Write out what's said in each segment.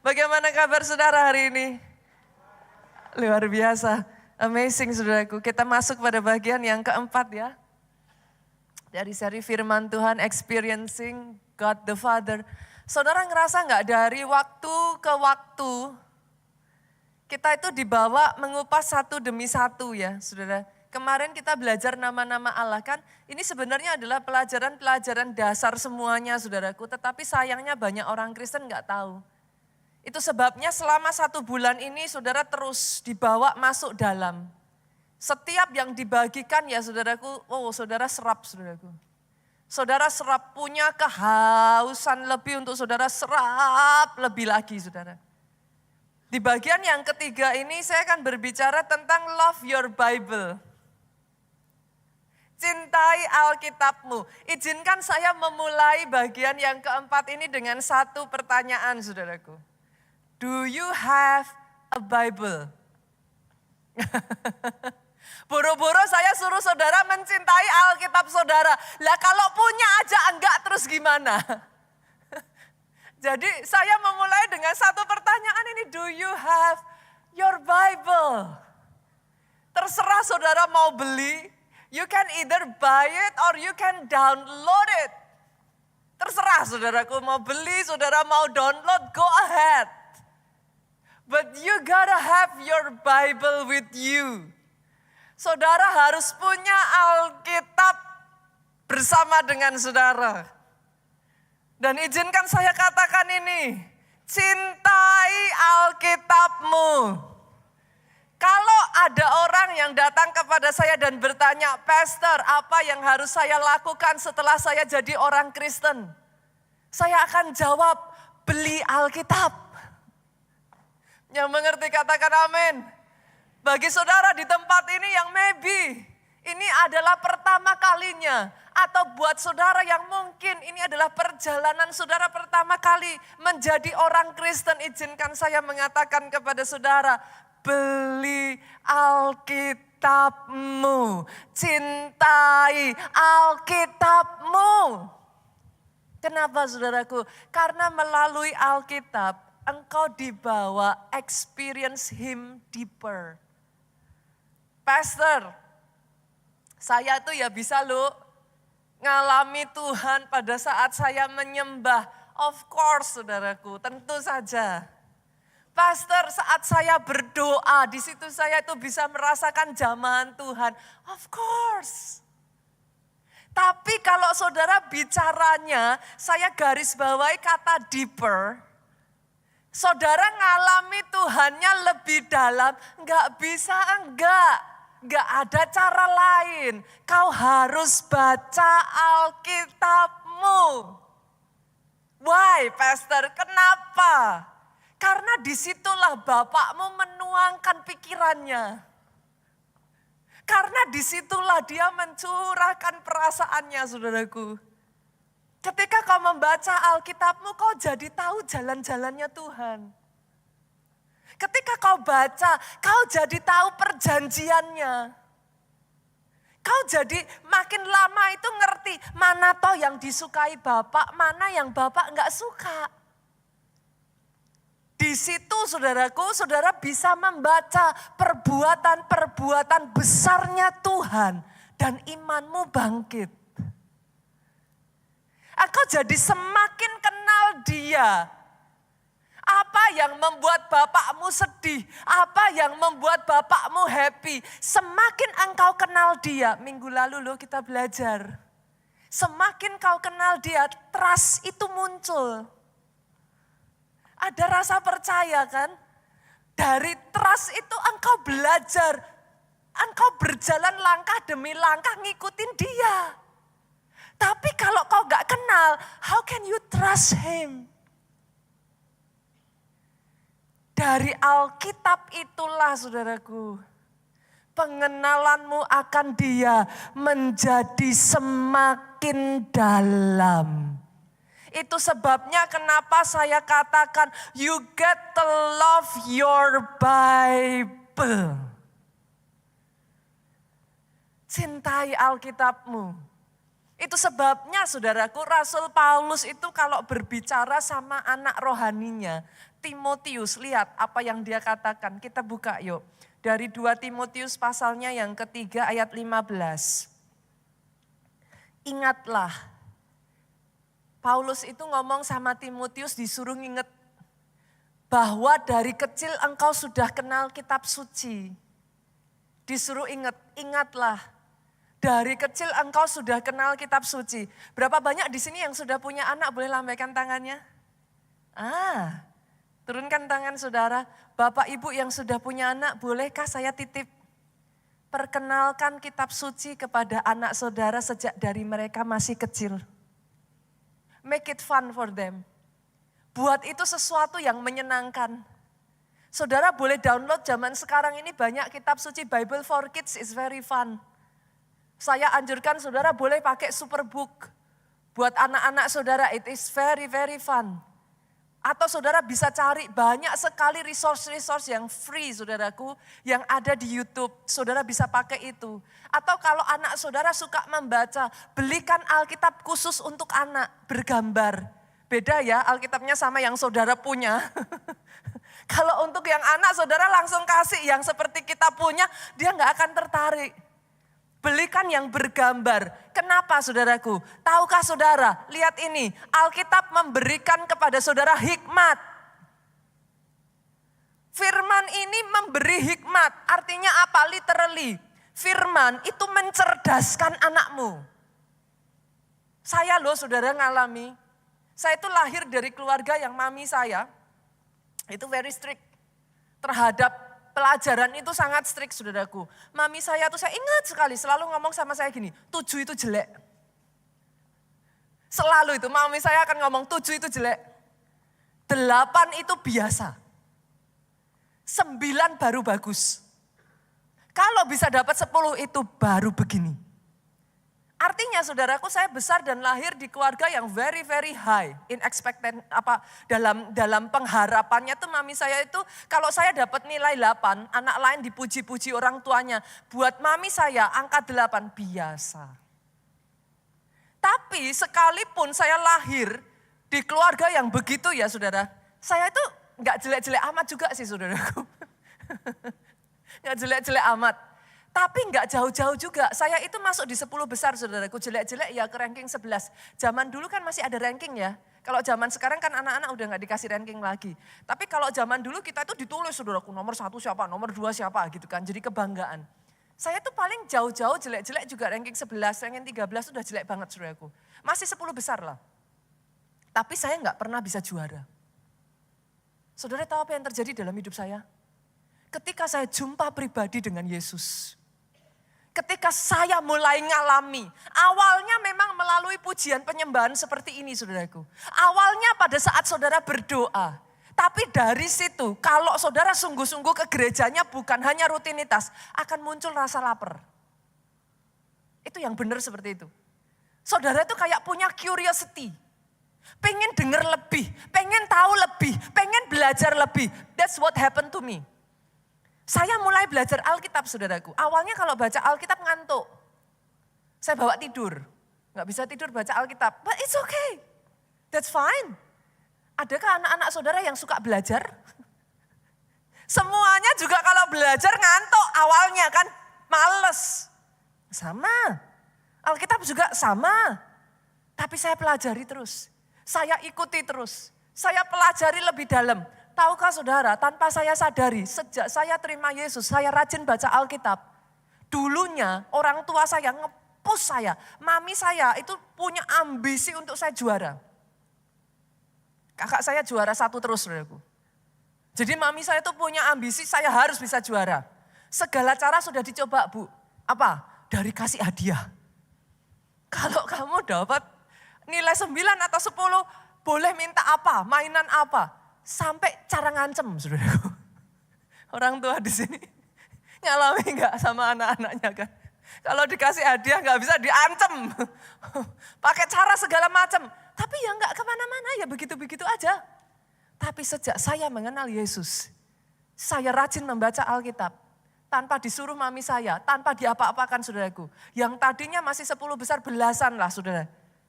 Bagaimana kabar saudara hari ini? Luar biasa, amazing saudaraku. Kita masuk pada bagian yang keempat ya. Dari seri firman Tuhan, Experiencing God the Father. Saudara ngerasa nggak dari waktu ke waktu, kita itu dibawa mengupas satu demi satu ya saudara. Kemarin kita belajar nama-nama Allah kan, ini sebenarnya adalah pelajaran-pelajaran dasar semuanya saudaraku. Tetapi sayangnya banyak orang Kristen nggak tahu. Itu sebabnya selama 1 bulan ini saudara terus dibawa masuk dalam. Setiap yang dibagikan ya saudaraku, saudara serap saudaraku. Saudara serap punya kehausan lebih untuk saudara serap lebih lagi saudara. Di bagian yang ketiga ini saya akan berbicara tentang love your Bible. Cintai Alkitabmu. Izinkan saya memulai bagian yang keempat ini dengan satu pertanyaan saudaraku. Do you have a Bible? Boro-boro saya suruh saudara mencintai Alkitab saudara. Lah kalau punya aja enggak terus gimana? Jadi saya memulai dengan satu pertanyaan ini. Do you have your Bible? Terserah saudara mau beli. You can either buy it or you can download it. Terserah saudaraku mau beli, saudara mau download, go ahead. But you gotta have your Bible with you. Saudara harus punya Alkitab bersama dengan saudara. Dan izinkan saya katakan ini, cintai Alkitabmu. Kalau ada orang yang datang kepada saya dan bertanya, Pastor, apa yang harus saya lakukan setelah saya jadi orang Kristen? Saya akan jawab, beli Alkitab. Yang mengerti katakan amin. Bagi saudara di tempat ini yang maybe ini adalah pertama kalinya. Atau buat saudara yang mungkin ini adalah perjalanan saudara pertama kali menjadi orang Kristen. Izinkan saya mengatakan kepada saudara, beli Alkitabmu. Cintai Alkitabmu. Kenapa saudaraku? Karena melalui Alkitab engkau dibawa experience him deeper. Pastor, saya tuh ya bisa loh ngalami Tuhan pada saat saya menyembah. Of course saudaraku, tentu saja. Pastor, saat saya berdoa, di situ saya itu bisa merasakan jamahan Tuhan. Of course. Tapi kalau saudara bicaranya, saya garis bawahi kata deeper. Saudara ngalami Tuhannya lebih dalam, enggak bisa enggak ada cara lain. Kau harus baca Alkitabmu. Why, Pastor? Kenapa? Karena disitulah Bapakmu menuangkan pikirannya. Karena disitulah dia mencurahkan perasaannya, saudaraku. Ketika kau membaca Alkitabmu, kau jadi tahu jalan-jalannya Tuhan. Ketika kau baca, kau jadi tahu perjanjiannya. Kau jadi makin lama itu ngerti mana toh yang disukai Bapak, mana yang Bapak enggak suka. Di situ saudaraku, saudara bisa membaca perbuatan-perbuatan besarnya Tuhan dan imanmu bangkit. Engkau jadi semakin kenal dia. Apa yang membuat bapakmu sedih, apa yang membuat bapakmu happy. Semakin engkau kenal dia, minggu lalu loh kita belajar. Semakin kau kenal dia, trust itu muncul. Ada rasa percaya kan? Dari trust itu engkau belajar. Engkau berjalan langkah demi langkah ngikutin dia. Tapi kalau kau gak kenal, how can you trust him? Dari Alkitab itulah saudaraku, pengenalanmu akan dia menjadi semakin dalam. Itu sebabnya kenapa saya katakan, you get to love your Bible. Cintai Alkitabmu. Itu sebabnya saudaraku Rasul Paulus itu kalau berbicara sama anak rohaninya. Timotius, lihat apa yang dia katakan. Kita buka yuk. Dari 2 Timotius pasalnya yang ketiga ayat 15. Ingatlah, Paulus itu ngomong sama Timotius disuruh nginget bahwa dari kecil engkau sudah kenal kitab suci. Disuruh ingatlah. Dari kecil engkau sudah kenal kitab suci. Berapa banyak di sini yang sudah punya anak, boleh lambaikan tangannya? Turunkan tangan saudara. Bapak ibu yang sudah punya anak, bolehkah saya titip? Perkenalkan kitab suci kepada anak saudara sejak dari mereka masih kecil. Make it fun for them. Buat itu sesuatu yang menyenangkan. Saudara boleh download zaman sekarang ini banyak kitab suci. Bible for Kids is very fun. Saya anjurkan saudara boleh pakai Superbook. Buat anak-anak saudara it is very very fun. Atau saudara bisa cari banyak sekali resource-resource yang free saudaraku. Yang ada di YouTube, saudara bisa pakai itu. Atau kalau anak saudara suka membaca, belikan Alkitab khusus untuk anak bergambar. Beda ya Alkitabnya sama yang saudara punya. Kalau untuk yang anak saudara langsung kasih yang seperti kita punya, dia nggak akan tertarik. Belikan yang bergambar. Kenapa saudaraku? Tahukah saudara? Lihat ini, Alkitab memberikan kepada saudara hikmat. Firman ini memberi hikmat. Artinya apa? Literally. Firman itu mencerdaskan anakmu. Saya loh saudara ngalami. Saya itu lahir dari keluarga yang mami saya itu very strict terhadap pelajaran, itu sangat strict saudaraku. Mami saya tuh saya ingat sekali selalu ngomong sama saya gini, 7 itu jelek. Selalu itu mami saya akan ngomong 7 itu jelek. 8 itu biasa. 9 baru bagus. Kalau bisa dapat 10 itu baru begini. Artinya saudaraku saya besar dan lahir di keluarga yang very very high in expected dalam pengharapannya tuh mami saya itu kalau saya dapat nilai 8, anak lain dipuji-puji orang tuanya. Buat mami saya angka 8 biasa. Tapi sekalipun saya lahir di keluarga yang begitu ya saudara, saya itu enggak jelek-jelek amat juga sih saudaraku. Enggak jelek-jelek amat. Tapi enggak jauh-jauh juga, saya itu masuk di 10 besar saudaraku, jelek-jelek ya ke ranking 11. Zaman dulu kan masih ada ranking ya, kalau zaman sekarang kan anak-anak udah enggak dikasih ranking lagi. Tapi kalau zaman dulu kita itu ditulis saudaraku, nomor 1 siapa, nomor 2 siapa gitu kan, jadi kebanggaan. Saya tuh paling jauh-jauh jelek-jelek juga ranking 11, ranking 13 udah jelek banget saudaraku. Masih 10 besar lah. Tapi saya enggak pernah bisa juara. Saudara tahu apa yang terjadi dalam hidup saya? Ketika saya jumpa pribadi dengan Yesus. Ketika saya mulai ngalami, awalnya memang melalui pujian penyembahan seperti ini saudaraku. Awalnya pada saat saudara berdoa, tapi dari situ kalau saudara sungguh-sungguh ke gerejanya bukan hanya rutinitas, akan muncul rasa lapar. Itu yang benar seperti itu. Saudara itu kayak punya curiosity, pengen dengar lebih, pengen tahu lebih, pengen belajar lebih. That's what happened to me. Saya mulai belajar Alkitab saudaraku. Awalnya kalau baca Alkitab ngantuk. Saya bawa tidur. Gak bisa tidur baca Alkitab. But it's okay. That's fine. Adakah anak-anak saudara yang suka belajar? Semuanya juga kalau belajar ngantuk awalnya kan. Males. Sama. Alkitab juga sama. Tapi saya pelajari terus. Saya ikuti terus. Saya pelajari lebih dalam. Tahukah saudara, tanpa saya sadari, sejak saya terima Yesus, saya rajin baca Alkitab. Dulunya orang tua saya nge-push saya, mami saya itu punya ambisi untuk saya juara. Kakak saya juara 1 terus, saudaraku. Jadi mami saya itu punya ambisi, saya harus bisa juara. Segala cara sudah dicoba Bu. Apa? Dari kasih hadiah. Kalau kamu dapat nilai 9 atau 10, boleh minta apa, mainan apa. Sampai cara ngancem, saudaraku. Orang tua di sini ngalami enggak sama anak-anaknya kan? Kalau dikasih hadiah enggak bisa diancem. Pakai cara segala macam. Tapi ya enggak kemana-mana, ya begitu-begitu aja. Tapi sejak saya mengenal Yesus, saya rajin membaca Alkitab. Tanpa disuruh mami saya, tanpa diapa-apakan saudaraku. Yang tadinya masih 10 besar belasan lah saudara.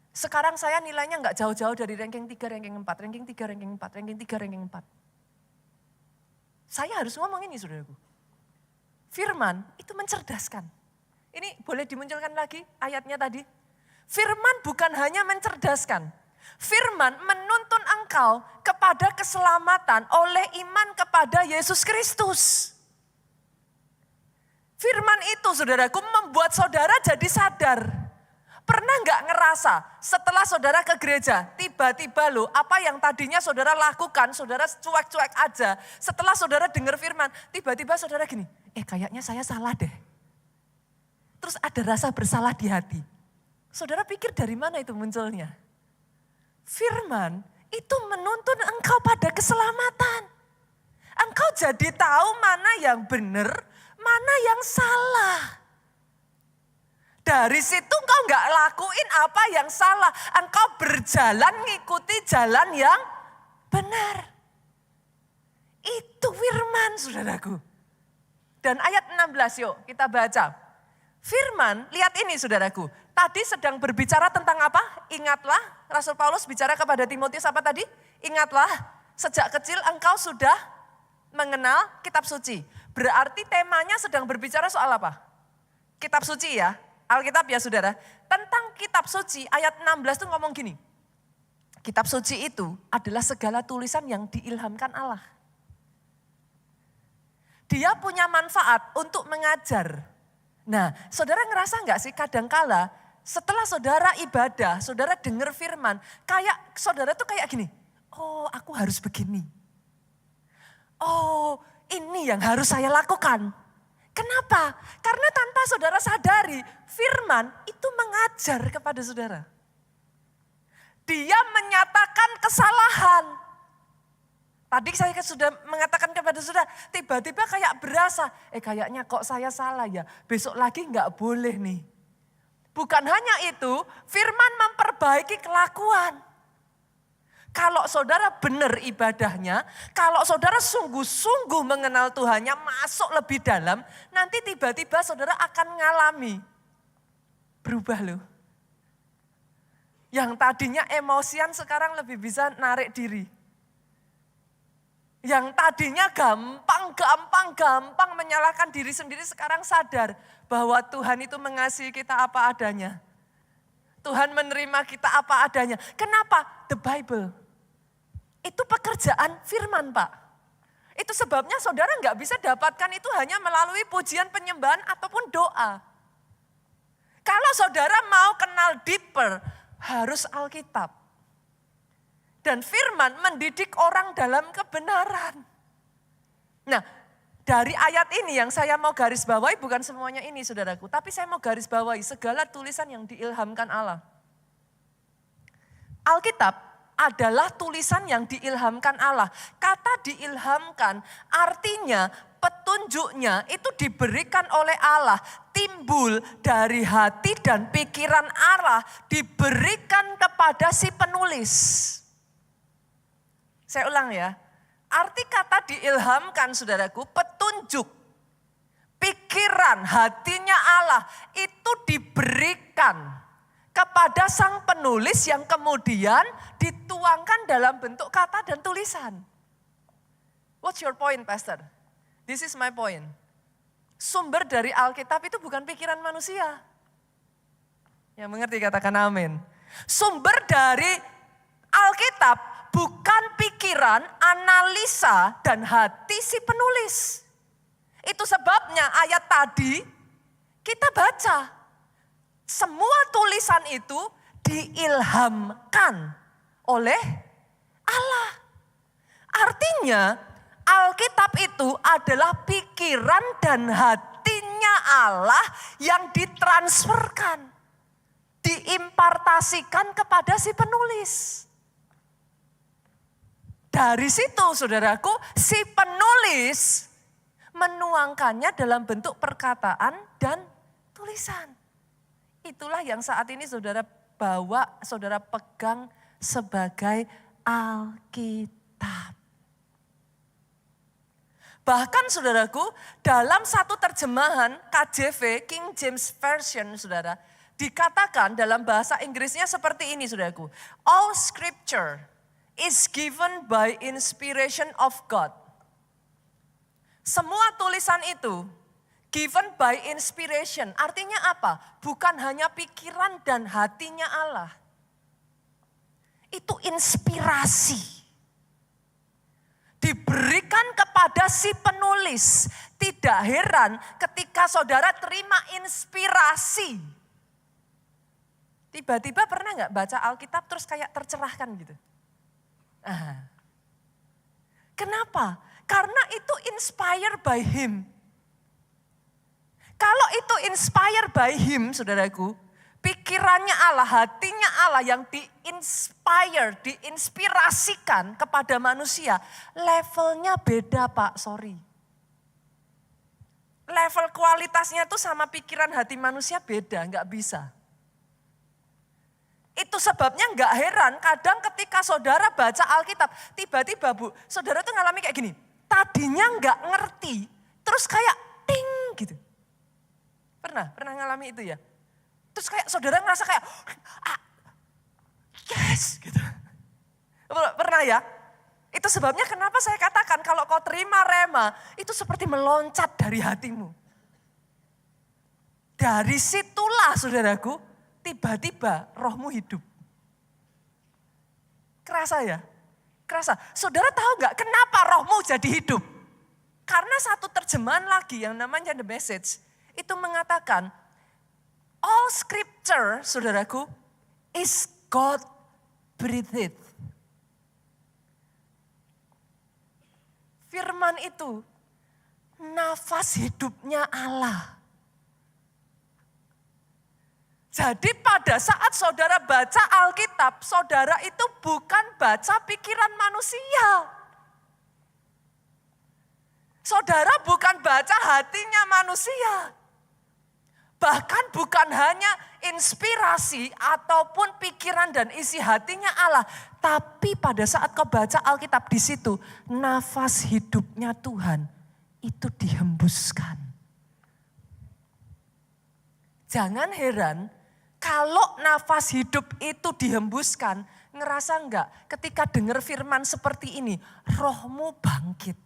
Sekarang saya nilainya enggak jauh-jauh dari ranking 3, ranking 4, ranking 3, ranking 4, ranking 3, ranking 4. Saya harus ngomong ini saudaraku. Firman itu mencerdaskan. Ini boleh dimunculkan lagi ayatnya tadi. Firman bukan hanya mencerdaskan. Firman menuntun engkau kepada keselamatan oleh iman kepada Yesus Kristus. Firman itu saudaraku membuat saudara jadi sadar. Pernah nggak ngerasa setelah saudara ke gereja, tiba-tiba loh apa yang tadinya saudara lakukan, saudara cuek-cuek aja. Setelah saudara dengar firman, tiba-tiba saudara gini, kayaknya saya salah deh. Terus ada rasa bersalah di hati. Saudara pikir dari mana itu munculnya? Firman itu menuntun engkau pada keselamatan. Engkau jadi tahu mana yang benar, mana yang salah. Dari situ engkau nggak lakuin apa yang salah. Engkau berjalan ngikuti jalan yang benar. Itu firman saudaraku. Dan ayat 16 yuk kita baca. Firman, lihat ini saudaraku. Tadi sedang berbicara tentang apa? Ingatlah, Rasul Paulus bicara kepada Timotius apa tadi? Ingatlah, sejak kecil engkau sudah mengenal kitab suci. Berarti temanya sedang berbicara soal apa? Kitab suci ya, Alkitab ya saudara. Tentang kitab suci ayat 16 itu ngomong gini. Kitab suci itu adalah segala tulisan yang diilhamkan Allah. Dia punya manfaat untuk mengajar. Nah, saudara ngerasa enggak sih kadangkala setelah saudara ibadah, saudara dengar firman, kayak saudara tuh kayak gini, oh aku harus begini. Oh ini yang harus saya lakukan. Kenapa? Karena tanpa saudara sadari, firman itu mengajar kepada saudara. Dia menyatakan kesalahan. Tadi saya sudah mengatakan kepada saudara, tiba-tiba kayak berasa, kayaknya kok saya salah ya, besok lagi enggak boleh nih. Bukan hanya itu, firman memperbaiki kelakuan. Kalau saudara benar ibadahnya, kalau saudara sungguh-sungguh mengenal Tuhannya, masuk lebih dalam, nanti tiba-tiba saudara akan ngalami. Berubah loh. Yang tadinya emosian sekarang lebih bisa narik diri. Yang tadinya gampang menyalahkan diri sendiri sekarang sadar bahwa Tuhan itu mengasihi kita apa adanya. Tuhan menerima kita apa adanya. Kenapa? The Bible. Itu pekerjaan firman Pak. Itu sebabnya saudara nggak bisa dapatkan itu hanya melalui pujian penyembahan ataupun doa. Kalau saudara mau kenal deeper, harus Alkitab. Dan firman mendidik orang dalam kebenaran. Nah, dari ayat ini yang saya mau garis bawahi bukan semuanya ini saudaraku. Tapi saya mau garis bawahi segala tulisan yang diilhamkan Allah. Alkitab adalah tulisan yang diilhamkan Allah. Kata diilhamkan artinya petunjuknya itu diberikan oleh Allah. Timbul dari hati dan pikiran Allah diberikan kepada si penulis. Saya ulang ya, arti kata diilhamkan saudaraku, petunjuk, pikiran, hatinya Allah itu diberikan kepada sang penulis yang kemudian dituangkan dalam bentuk kata dan tulisan. What's your point, Pastor? This is my point. Sumber dari Alkitab itu bukan pikiran manusia. Yang mengerti katakan amin. Sumber dari Alkitab bukan pikiran, analisa, dan hati si penulis. Itu sebabnya ayat tadi kita baca. Semua tulisan itu diilhamkan oleh Allah. Artinya Alkitab itu adalah pikiran dan hatinya Allah yang ditransferkan. Diimpartasikan kepada si penulis. Dari situ saudaraku, si penulis menuangkannya dalam bentuk perkataan dan tulisan. Itulah yang saat ini saudara bawa, saudara pegang sebagai Alkitab. Bahkan saudaraku, dalam satu terjemahan KJV, King James Version saudara, dikatakan dalam bahasa Inggrisnya seperti ini saudaraku. All scripture is given by inspiration of God. Semua tulisan itu given by inspiration. Artinya apa? Bukan hanya pikiran dan hatinya Allah. Itu inspirasi. Diberikan kepada si penulis. Tidak heran ketika saudara terima inspirasi. Tiba-tiba pernah nggak baca Alkitab terus kayak tercerahkan gitu? Kenapa? Karena itu inspired by him. Kalau itu inspired by him, saudaraku, pikirannya Allah, hatinya Allah yang diinspirasikan kepada manusia, levelnya beda Pak, sorry. Level kualitasnya tuh sama pikiran hati manusia beda, nggak bisa. Itu sebabnya nggak heran kadang ketika saudara baca Alkitab, tiba-tiba Bu, saudara tuh ngalami kayak gini. Tadinya nggak ngerti, terus kayak ting gitu. Pernah ngalami itu ya? Terus kayak saudara ngerasa kayak, yes gitu. Pernah ya? Itu sebabnya kenapa saya katakan kalau kau terima rema, itu seperti meloncat dari hatimu. Dari situlah saudaraku, tiba-tiba rohmu hidup. Kerasa ya? Kerasa. Saudara tahu nggak kenapa rohmu jadi hidup? Karena satu terjemahan lagi yang namanya The Message, itu mengatakan, all scripture, saudaraku, is God breathed. Firman itu nafas hidupnya Allah. Jadi pada saat saudara baca Alkitab, saudara itu bukan baca pikiran manusia. Saudara bukan baca hatinya manusia. Bahkan bukan hanya inspirasi ataupun pikiran dan isi hatinya Allah. Tapi pada saat kau baca Alkitab di situ, nafas hidupnya Tuhan itu dihembuskan. Jangan heran kalau nafas hidup itu dihembuskan, ngerasa enggak ketika dengar firman seperti ini, rohmu bangkit.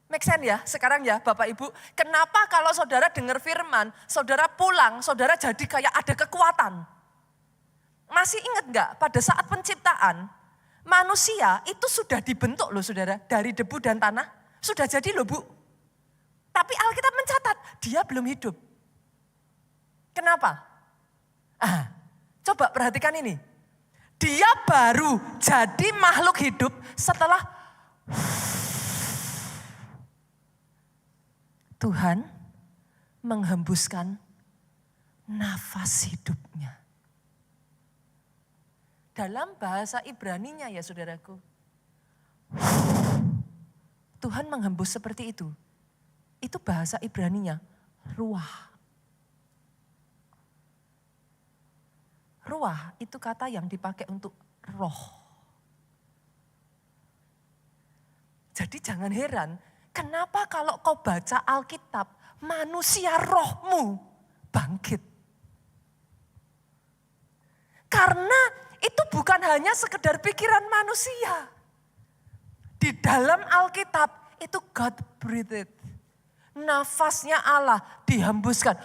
Make sense ya sekarang ya Bapak Ibu. Kenapa kalau saudara dengar firman, saudara pulang, saudara jadi kayak ada kekuatan. Masih ingat enggak pada saat penciptaan, manusia itu sudah dibentuk loh saudara, dari debu dan tanah. Sudah jadi loh Bu. Tapi Alkitab mencatat, dia belum hidup. Kenapa? Coba perhatikan ini. Dia baru jadi makhluk hidup setelah Tuhan menghembuskan nafas hidupnya. Dalam bahasa Ibraninya ya saudaraku. Tuhan menghembus seperti itu. Itu bahasa Ibraninya, ruah. Ruah itu kata yang dipakai untuk roh. Jadi jangan heran, kenapa kalau kau baca Alkitab, manusia rohmu bangkit. Karena itu bukan hanya sekedar pikiran manusia. Di dalam Alkitab itu God breathed. Nafasnya Allah dihembuskan.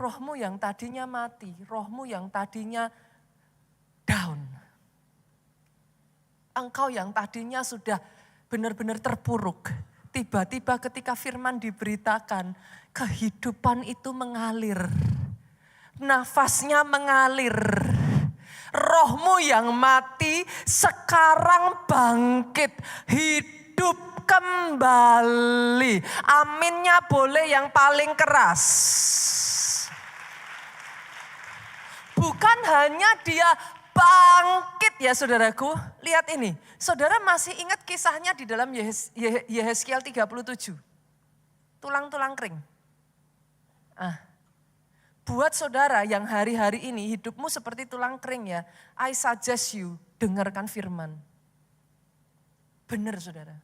Rohmu yang tadinya mati, rohmu yang tadinya down. Engkau yang tadinya sudah benar-benar terpuruk. Tiba-tiba ketika firman diberitakan, kehidupan itu mengalir. Nafasnya mengalir. Rohmu yang mati sekarang bangkit, hidup kembali. Aminnya boleh yang paling keras. Bukan hanya dia bangkit ya saudaraku. Lihat ini, saudara masih ingat kisahnya di dalam Yehezkiel 37. Tulang-tulang kering. Buat saudara yang hari-hari ini hidupmu seperti tulang kering ya, I suggest you dengarkan firman. Benar saudara.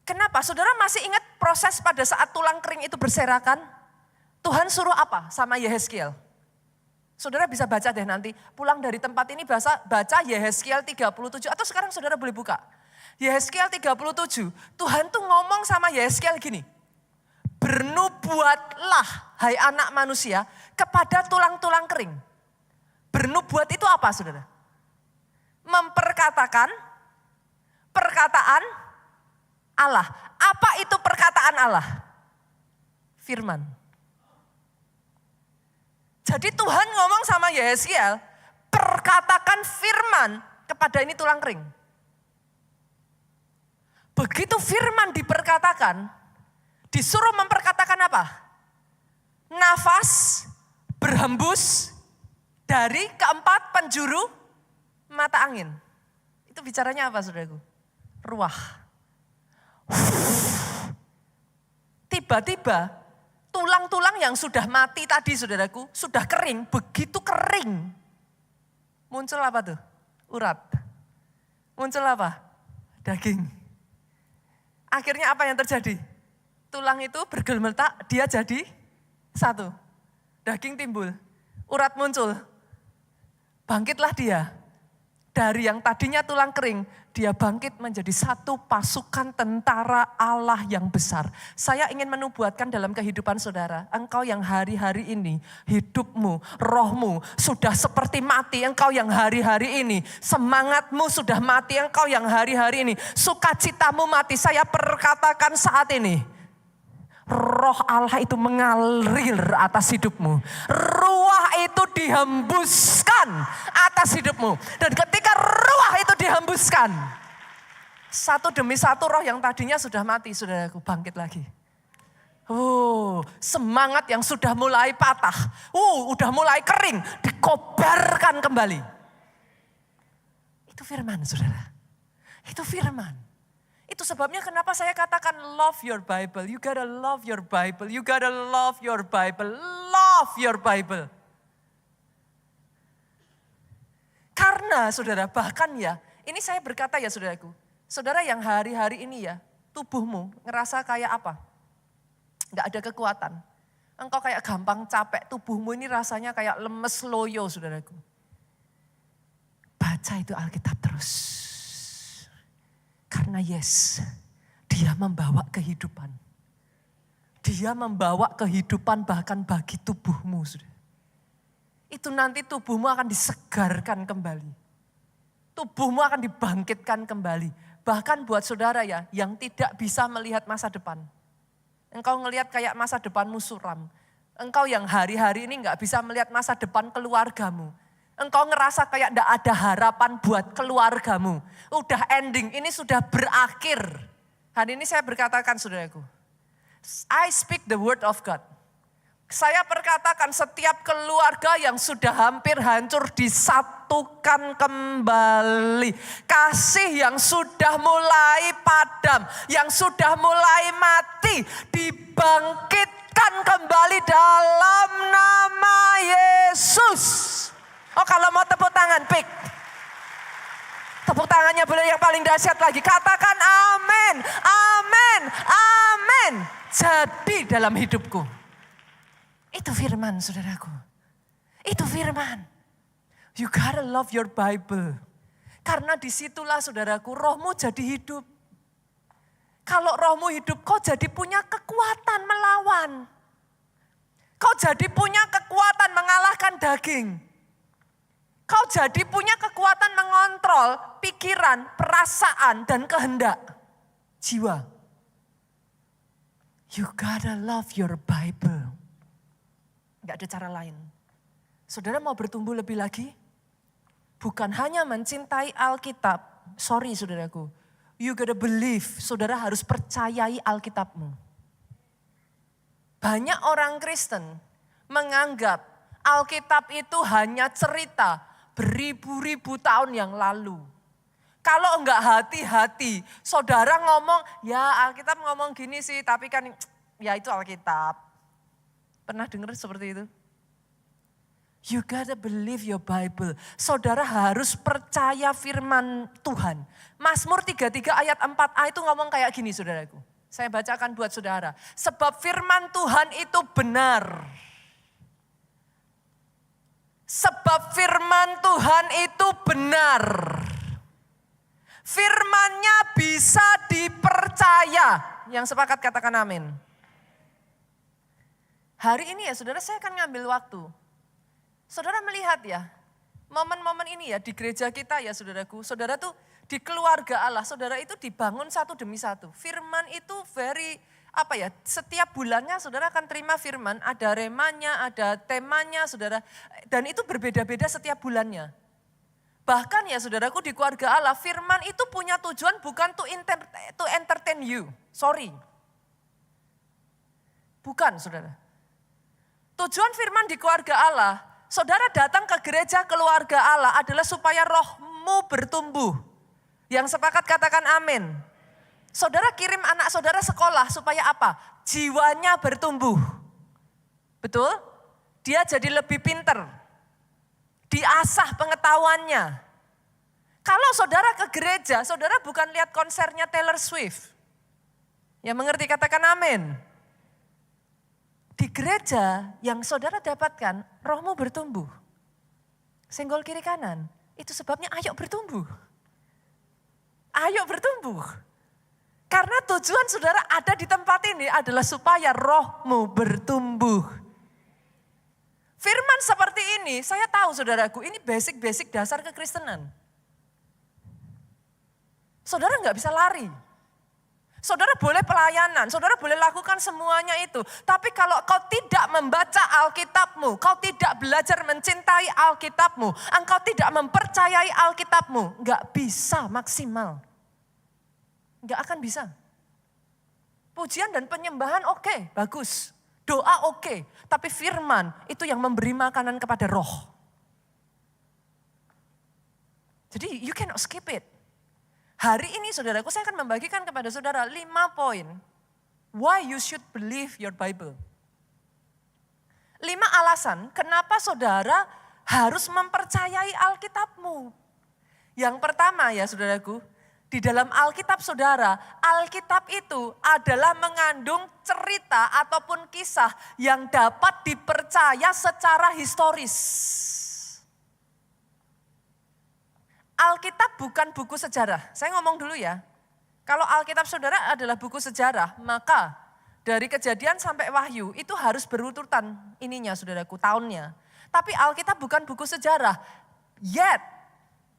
Kenapa? Saudara masih ingat proses pada saat tulang kering itu berserakan? Tuhan suruh apa sama Yehezkiel? Saudara bisa baca deh nanti, pulang dari tempat ini baca Yehezkiel 37, atau sekarang saudara boleh buka. Yehezkiel 37, Tuhan tuh ngomong sama Yehezkiel gini, bernubuatlah hai anak manusia kepada tulang-tulang kering. Bernubuat itu apa saudara? Memperkatakan perkataan Allah. Apa itu perkataan Allah? Firman. Jadi Tuhan ngomong sama Yehezkiel, perkatakan firman kepada ini tulang kering. Begitu firman diperkatakan, disuruh memperkatakan apa? Nafas berhembus dari keempat penjuru mata angin. Itu bicaranya apa saudaraku? Ruah. Tiba-tiba tulang-tulang yang sudah mati tadi saudaraku, sudah kering, begitu kering. Muncul apa tuh? Urat. Muncul apa? Daging. Akhirnya apa yang terjadi? Tulang itu bergeletak, dia jadi satu. Daging timbul, urat muncul. Bangkitlah dia. Dari yang tadinya tulang kering, dia bangkit menjadi satu pasukan tentara Allah yang besar. Saya ingin menubuatkan dalam kehidupan saudara, engkau yang hari-hari ini hidupmu, rohmu sudah seperti mati, engkau yang hari-hari ini semangatmu sudah mati, engkau yang hari-hari ini sukacitamu mati. Saya perkatakan saat ini, Roh Allah itu mengalir atas hidupmu. Ruah itu dihembuskan atas hidupmu. Dan ketika ruah itu dihembuskan, satu demi satu roh yang tadinya sudah mati, saudaraku, bangkit lagi. Semangat yang sudah mulai patah, udah mulai kering, dikobarkan kembali. Itu firman, saudara. Itu firman. Itu sebabnya kenapa saya katakan love your Bible. You gotta love your Bible. You gotta love your Bible. Love your Bible. Karena saudara, bahkan ya, ini saya berkata ya saudaraku. Saudara yang hari-hari ini ya, tubuhmu ngerasa kayak apa? Gak ada kekuatan. Engkau kayak gampang capek, tubuhmu ini rasanya kayak lemes loyo saudaraku. Baca itu Alkitab terus. Karena yes, dia membawa kehidupan. Dia membawa kehidupan bahkan bagi tubuhmu. Itu nanti tubuhmu akan disegarkan kembali. Tubuhmu akan dibangkitkan kembali. Bahkan buat saudara ya, yang tidak bisa melihat masa depan. Engkau ngelihat kayak masa depanmu suram. Engkau yang hari-hari ini gak bisa melihat masa depan keluargamu. Engkau ngerasa kayak gak ada harapan buat keluargamu. Udah ending, ini sudah berakhir. Hari ini saya berkatakan saudaraku, I speak the word of God. Saya perkatakan setiap keluarga yang sudah hampir hancur disatukan kembali. Kasih yang sudah mulai padam, yang sudah mulai mati, dibangkitkan kembali dalam nama Yesus. Oh kalau mau tepuk tangan, pik. Tepuk tangannya boleh yang paling dahsyat lagi. Katakan amin, amin, amin. Jadi dalam hidupku. Itu firman saudaraku. Itu firman. You gotta love your Bible. Karena disitulah saudaraku rohmu jadi hidup. Kalau rohmu hidup kau jadi punya kekuatan melawan. Kau jadi punya kekuatan mengalahkan daging. Kau jadi punya kekuatan mengontrol pikiran, perasaan, dan kehendak jiwa. You gotta love your Bible. Gak ada cara lain. Saudara mau bertumbuh lebih lagi? Bukan hanya mencintai Alkitab. Sorry saudaraku. You gotta believe. Saudara harus percayai Alkitabmu. Banyak orang Kristen menganggap Alkitab itu hanya cerita beribu-ribu tahun yang lalu. Kalau enggak hati-hati, saudara ngomong, ya Alkitab ngomong gini sih, tapi kan ya itu Alkitab. Pernah dengar seperti itu? You gotta believe your Bible. Saudara harus percaya firman Tuhan. Mazmur 33 ayat 4a itu ngomong kayak gini saudaraku. Saya bacakan buat saudara. Sebab firman Tuhan itu benar. Sebab firman Tuhan itu benar. Firman-Nya bisa dipercaya. Yang sepakat katakan amin. Hari ini ya saudara, saya akan ngambil waktu. Saudara melihat ya, momen-momen ini ya di gereja kita ya saudaraku. Saudara tuh di keluarga Allah, saudara itu dibangun satu demi satu. Firman itu setiap bulannya saudara akan terima firman, ada remanya, ada temanya saudara. Dan itu berbeda-beda setiap bulannya. Bahkan ya saudaraku di keluarga Allah, firman itu punya tujuan bukan to entertain you. Sorry. Bukan saudara. Tujuan firman di keluarga Allah, saudara datang ke gereja keluarga Allah adalah supaya rohmu bertumbuh. Yang sepakat katakan amin. Saudara kirim anak saudara sekolah supaya apa? Jiwanya bertumbuh. Betul? Dia jadi lebih pinter. Diasah pengetahuannya. Kalau saudara ke gereja, saudara bukan lihat konsernya Taylor Swift. Yang mengerti katakan amin. Di gereja yang saudara dapatkan, rohmu bertumbuh. Senggol kiri kanan, itu sebabnya ayo bertumbuh. Ayo bertumbuh. Karena tujuan saudara ada di tempat ini adalah supaya rohmu bertumbuh. Firman seperti ini, saya tahu saudaraku, ini basic-basic dasar kekristenan. Saudara nggak bisa lari. Saudara boleh pelayanan, saudara boleh lakukan semuanya itu. Tapi kalau kau tidak membaca Alkitabmu, kau tidak belajar mencintai Alkitabmu, engkau tidak mempercayai Alkitabmu, nggak bisa maksimal. Nggak akan bisa. Pujian dan penyembahan oke, bagus. Doa oke, tapi firman itu yang memberi makanan kepada roh. Jadi you cannot skip it. Hari ini saudaraku saya akan membagikan kepada saudara 5 poin. Why you should believe your Bible. 5 alasan kenapa saudara harus mempercayai Alkitabmu. Yang pertama ya saudaraku, di dalam Alkitab saudara, Alkitab itu adalah mengandung cerita ataupun kisah yang dapat dipercaya secara historis. Alkitab bukan buku sejarah. Saya ngomong dulu ya. Kalau Alkitab saudara adalah buku sejarah, maka dari Kejadian sampai Wahyu itu harus berurutan ininya saudaraku, tahunnya. Tapi Alkitab bukan buku sejarah. Yet,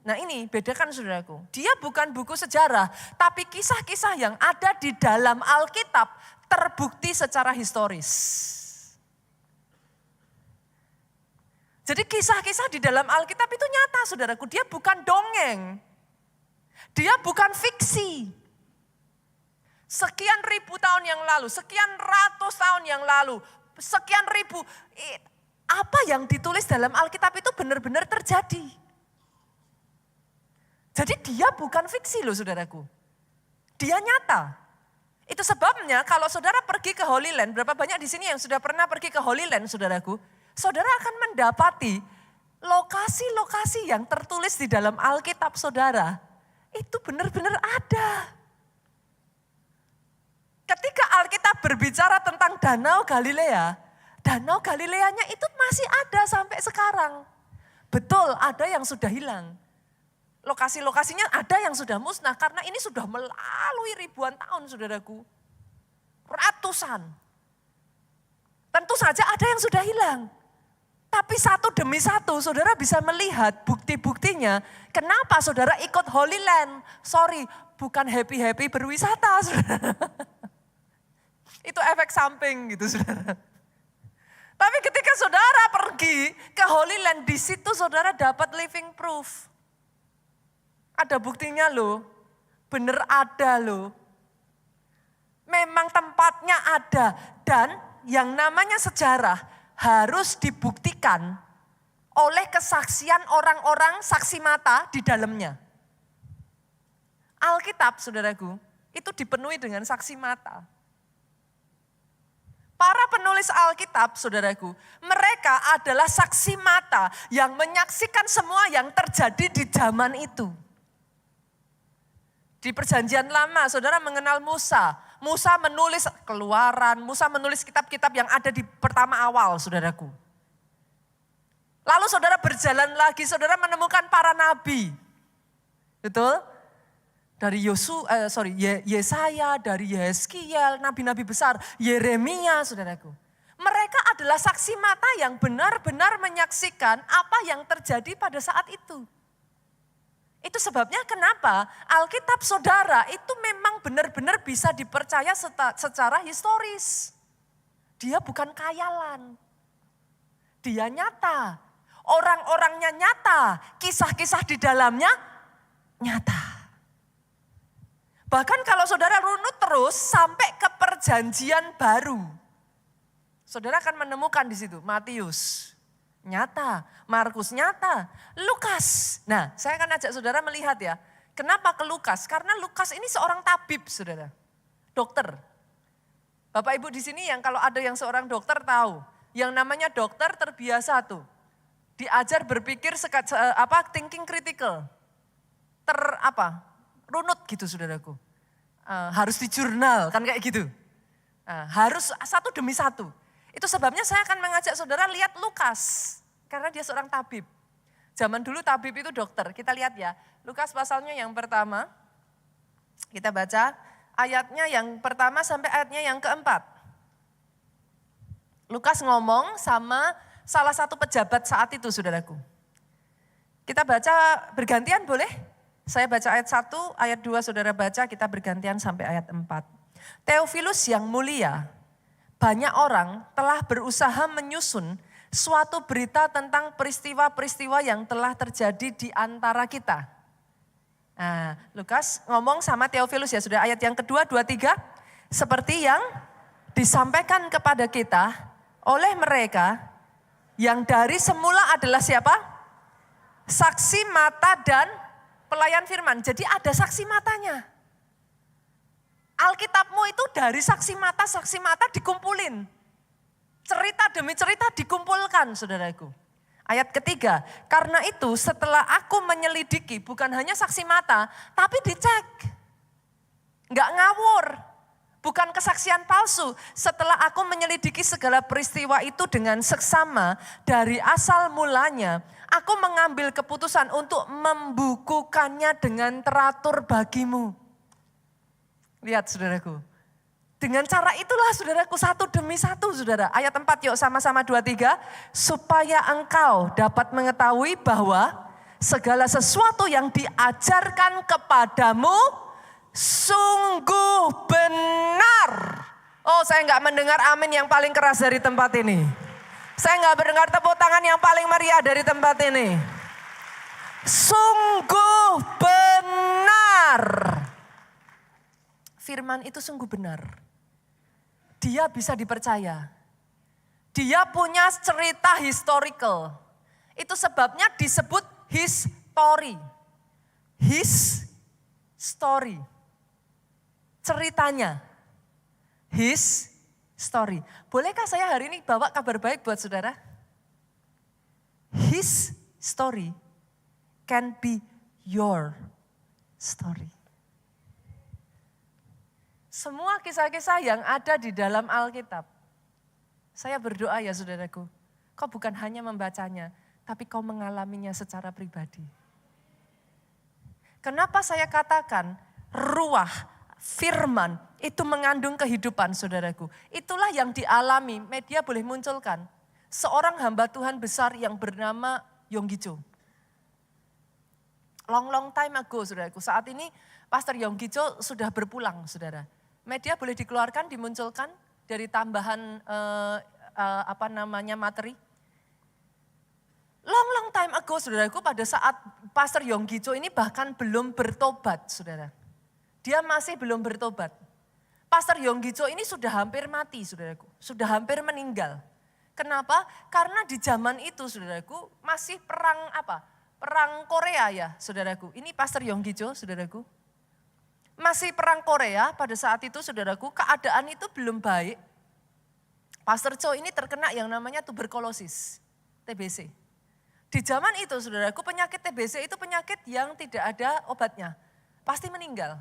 nah ini bedakan saudaraku, dia bukan buku sejarah, tapi kisah-kisah yang ada di dalam Alkitab terbukti secara historis. Jadi kisah-kisah di dalam Alkitab itu nyata saudaraku, dia bukan dongeng, dia bukan fiksi. Sekian ribu tahun yang lalu, sekian ratus tahun yang lalu, sekian ribu, apa yang ditulis dalam Alkitab itu benar-benar terjadi. Jadi dia bukan fiksi loh saudaraku. Dia nyata. Itu sebabnya kalau saudara pergi ke Holy Land, berapa banyak di sini yang sudah pernah pergi ke Holy Land saudaraku. Saudara akan mendapati lokasi-lokasi yang tertulis di dalam Alkitab saudara. Itu benar-benar ada. Ketika Alkitab berbicara tentang Danau Galilea, Danau Galileanya itu masih ada sampai sekarang. Betul ada yang sudah hilang. Lokasi-lokasinya ada yang sudah musnah karena ini sudah melalui ribuan tahun saudaraku. Ratusan. Tentu saja ada yang sudah hilang. Tapi satu demi satu saudara bisa melihat bukti-buktinya. Kenapa saudara ikut Holy Land? Sorry, bukan happy-happy berwisata saudara. Itu efek samping gitu saudara. Tapi ketika saudara pergi ke Holy Land, di situ saudara dapat living proof. Ada buktinya loh, bener ada loh. Memang tempatnya ada dan yang namanya sejarah harus dibuktikan oleh kesaksian orang-orang saksi mata di dalamnya. Alkitab saudaraku itu dipenuhi dengan saksi mata. Para penulis Alkitab saudaraku, mereka adalah saksi mata yang menyaksikan semua yang terjadi di zaman itu. Di perjanjian lama, saudara mengenal Musa. Musa menulis Keluaran, Musa menulis kitab-kitab yang ada di pertama awal, saudaraku. Lalu saudara berjalan lagi, saudara menemukan para nabi. Betul? Dari Yesaya, dari Yeskiel, nabi-nabi besar, Yeremia, saudaraku. Mereka adalah saksi mata yang benar-benar menyaksikan apa yang terjadi pada saat itu. Itu sebabnya kenapa Alkitab saudara itu memang benar-benar bisa dipercaya secara historis. Dia bukan khayalan. Dia nyata. Orang-orangnya nyata. Kisah-kisah di dalamnya nyata. Bahkan kalau saudara runut terus sampai ke perjanjian baru. Saudara akan menemukan di situ Matius. Nyata, Markus nyata, Lukas. Nah, saya akan ajak saudara melihat ya. Kenapa ke Lukas? Karena Lukas ini seorang tabib, saudara. Dokter. Bapak Ibu di sini yang kalau ada yang seorang dokter tahu. Yang namanya dokter terbiasa tuh. Diajar berpikir thinking critical. Runut gitu saudaraku. Harus di jurnal, kan kayak gitu. Harus satu demi satu. Itu sebabnya saya akan mengajak saudara lihat Lukas. Karena dia seorang tabib. Zaman dulu tabib itu dokter. Kita lihat ya. Lukas pasalnya yang pertama. Kita baca ayatnya yang pertama sampai ayatnya yang keempat. Lukas ngomong sama salah satu pejabat saat itu saudaraku. Kita baca bergantian boleh? Saya baca ayat 1, ayat 2 saudara baca, kita bergantian sampai ayat 4. Theophilus yang mulia, banyak orang telah berusaha menyusun suatu berita tentang peristiwa-peristiwa yang telah terjadi di antara kita. Nah, Lukas ngomong sama Theophilus ya, sudah ayat yang kedua, 2, 3. Seperti yang disampaikan kepada kita oleh mereka yang dari semula adalah siapa? Saksi mata dan pelayan firman. Jadi ada saksi matanya. Alkitabmu itu dari saksi mata dikumpulin. Cerita demi cerita dikumpulkan saudaraku. Ayat ketiga, karena itu setelah aku menyelidiki bukan hanya saksi mata, tapi dicek. Enggak ngawur, bukan kesaksian palsu. Setelah aku menyelidiki segala peristiwa itu dengan seksama dari asal mulanya, aku mengambil keputusan untuk membukukannya dengan teratur bagimu. Lihat saudaraku. Dengan cara itulah saudaraku satu demi satu saudara. Ayat 4 yuk sama-sama 2, 3. Supaya engkau dapat mengetahui bahwa segala sesuatu yang diajarkan kepadamu sungguh benar. Oh saya enggak mendengar amin yang paling keras dari tempat ini. Saya enggak mendengar tepuk tangan yang paling meriah dari tempat ini. Sungguh benar. Firman itu sungguh benar. Dia bisa dipercaya. Dia punya cerita historical. Itu sebabnya disebut his story. His story. Ceritanya. His story. Bolehkah saya hari ini bawa kabar baik buat saudara? His story can be your story. Semua kisah-kisah yang ada di dalam Alkitab. Saya berdoa ya saudaraku, kau bukan hanya membacanya, tapi kau mengalaminya secara pribadi. Kenapa saya katakan ruah, firman itu mengandung kehidupan saudaraku. Itulah yang dialami, media boleh munculkan. Seorang hamba Tuhan besar yang bernama Yonggi Cho. Long time ago saudaraku, saat ini Pastor Yonggi Cho sudah berpulang saudara. Media boleh dikeluarkan, dimunculkan dari tambahan materi. Long time ago saudaraku, pada saat Pastor Yonggi Cho ini bahkan belum bertobat saudara. Dia masih belum bertobat. Pastor Yonggi Cho ini sudah hampir mati saudaraku, sudah hampir meninggal. Kenapa? Karena di zaman itu saudaraku masih perang Perang Korea ya saudaraku. Ini Pastor Yonggi Cho saudaraku. Masih perang Korea pada saat itu saudaraku, keadaan itu belum baik. Pastor Cho ini terkena yang namanya tuberkulosis, TBC. Di zaman itu saudaraku, penyakit TBC itu penyakit yang tidak ada obatnya. Pasti meninggal.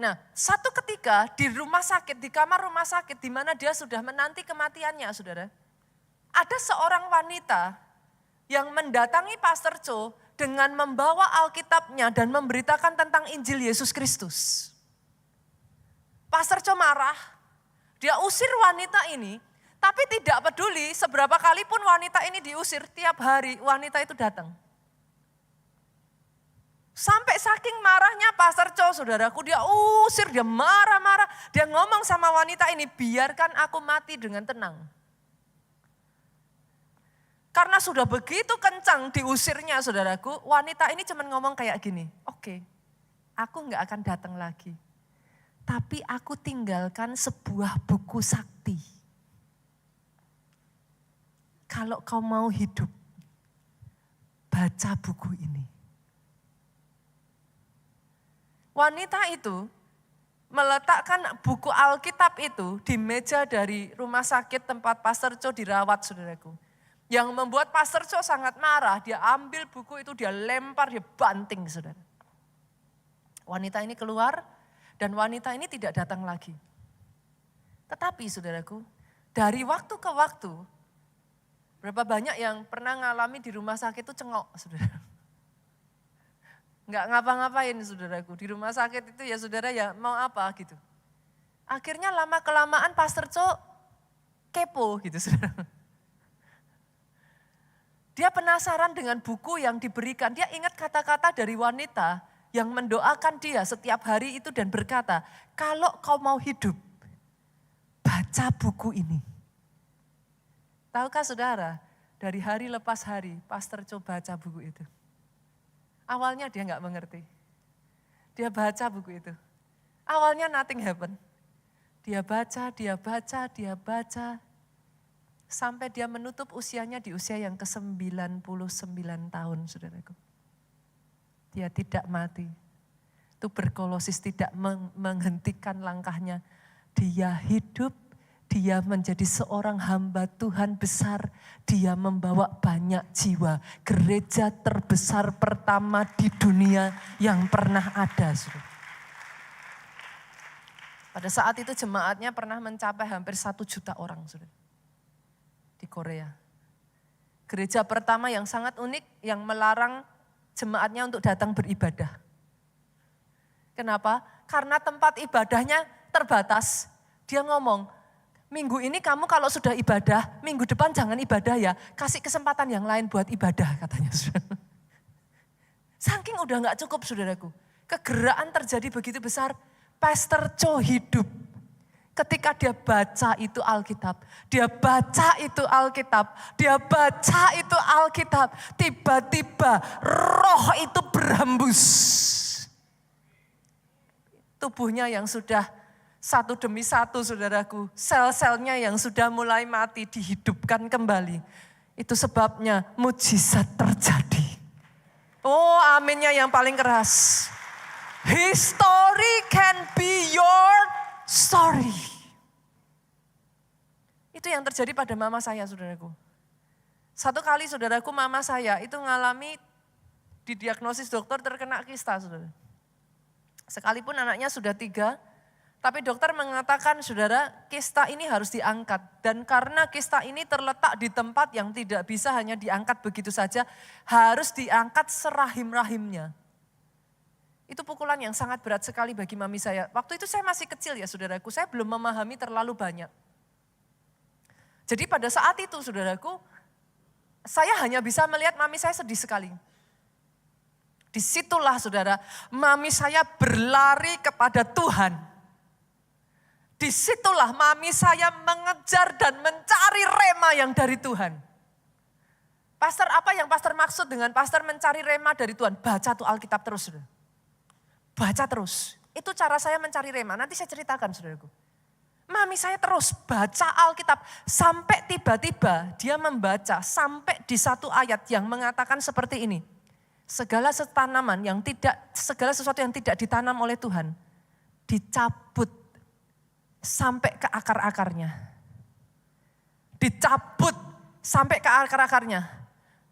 Nah, satu ketika di rumah sakit, di kamar rumah sakit di mana dia sudah menanti kematiannya saudara. Ada seorang wanita yang mendatangi Pastor Cho dengan membawa Alkitabnya dan memberitakan tentang Injil Yesus Kristus. Pastor Cho marah, dia usir wanita ini, tapi tidak peduli seberapa kali pun wanita ini diusir, tiap hari wanita itu datang. Sampai saking marahnya Pastor Cho, saudaraku, dia usir, dia marah-marah, dia ngomong sama wanita ini, biarkan aku mati dengan tenang. Karena sudah begitu kencang diusirnya, saudaraku, wanita ini cuma ngomong kayak gini, oke, aku gak akan datang lagi. Tapi aku tinggalkan sebuah buku sakti. Kalau kau mau hidup, baca buku ini. Wanita itu meletakkan buku Alkitab itu di meja dari rumah sakit tempat Pastor Cho dirawat, saudaraku. Yang membuat Pastor Cho sangat marah, dia ambil buku itu, dia lempar, dia banting, saudara. Wanita ini keluar dan wanita ini tidak datang lagi. Tetapi saudaraku, dari waktu ke waktu, berapa banyak yang pernah ngalami di rumah sakit itu cengok, saudara. Nggak ngapa-ngapain, saudaraku. Di rumah sakit itu ya saudara ya mau apa gitu. Akhirnya lama-kelamaan Pastor Cho kepo gitu, saudara. Dia penasaran dengan buku yang diberikan. Dia ingat kata-kata dari wanita yang mendoakan dia setiap hari itu dan berkata, kalau kau mau hidup, baca buku ini. Tahukah saudara, dari hari lepas hari, Pastor Cho baca buku itu. Awalnya dia nggak mengerti. Dia baca buku itu. Awalnya nothing happen. Dia baca, dia baca, dia baca. Sampai dia menutup usianya di usia yang ke-99 tahun, saudaraku. Dia tidak mati. Tuberkulosis tidak menghentikan langkahnya. Dia hidup, dia menjadi seorang hamba Tuhan besar. Dia membawa banyak jiwa. Gereja terbesar pertama di dunia yang pernah ada, saudara. Pada saat itu jemaatnya pernah mencapai hampir 1 juta orang, saudara. Di Korea. Gereja pertama yang sangat unik yang melarang jemaatnya untuk datang beribadah. Kenapa? Karena tempat ibadahnya terbatas. Dia ngomong, minggu ini kamu kalau sudah ibadah, minggu depan jangan ibadah ya. Kasih kesempatan yang lain buat ibadah katanya. Saking udah gak cukup, saudaraku. Kegerakan terjadi begitu besar. Pastor Cho hidup. Ketika dia baca itu Alkitab, dia baca itu Alkitab, dia baca itu Alkitab, tiba-tiba roh itu berhembus. Tubuhnya yang sudah satu demi satu, saudaraku, sel-selnya yang sudah mulai mati dihidupkan kembali. Itu sebabnya mujizat terjadi. Oh, aminnya yang paling keras. History can be your story. Itu yang terjadi pada mama saya, saudaraku. Satu kali, saudaraku, mama saya itu ngalami didiagnosis dokter terkena kista, saudara. Sekalipun anaknya sudah 3, tapi dokter mengatakan, saudara, kista ini harus diangkat. Dan karena kista ini terletak di tempat yang tidak bisa hanya diangkat begitu saja, harus diangkat serahim-rahimnya. Itu pukulan yang sangat berat sekali bagi mami saya. Waktu itu saya masih kecil ya, saudaraku, saya belum memahami terlalu banyak. Jadi pada saat itu, saudaraku, saya hanya bisa melihat mami saya sedih sekali. Disitulah, saudara, mami saya berlari kepada Tuhan. Disitulah mami saya mengejar dan mencari rema yang dari Tuhan. Pastor, apa yang pastor maksud dengan pastor mencari rema dari Tuhan? Baca tuh Alkitab terus, saudara. Baca terus. Itu cara saya mencari rema. Nanti saya ceritakan, saudaraku. Mami saya terus baca Alkitab sampai tiba-tiba dia membaca sampai di satu ayat yang mengatakan seperti ini. Segala sesuatu yang tidak ditanam oleh Tuhan dicabut sampai ke akar-akarnya. Dicabut sampai ke akar-akarnya.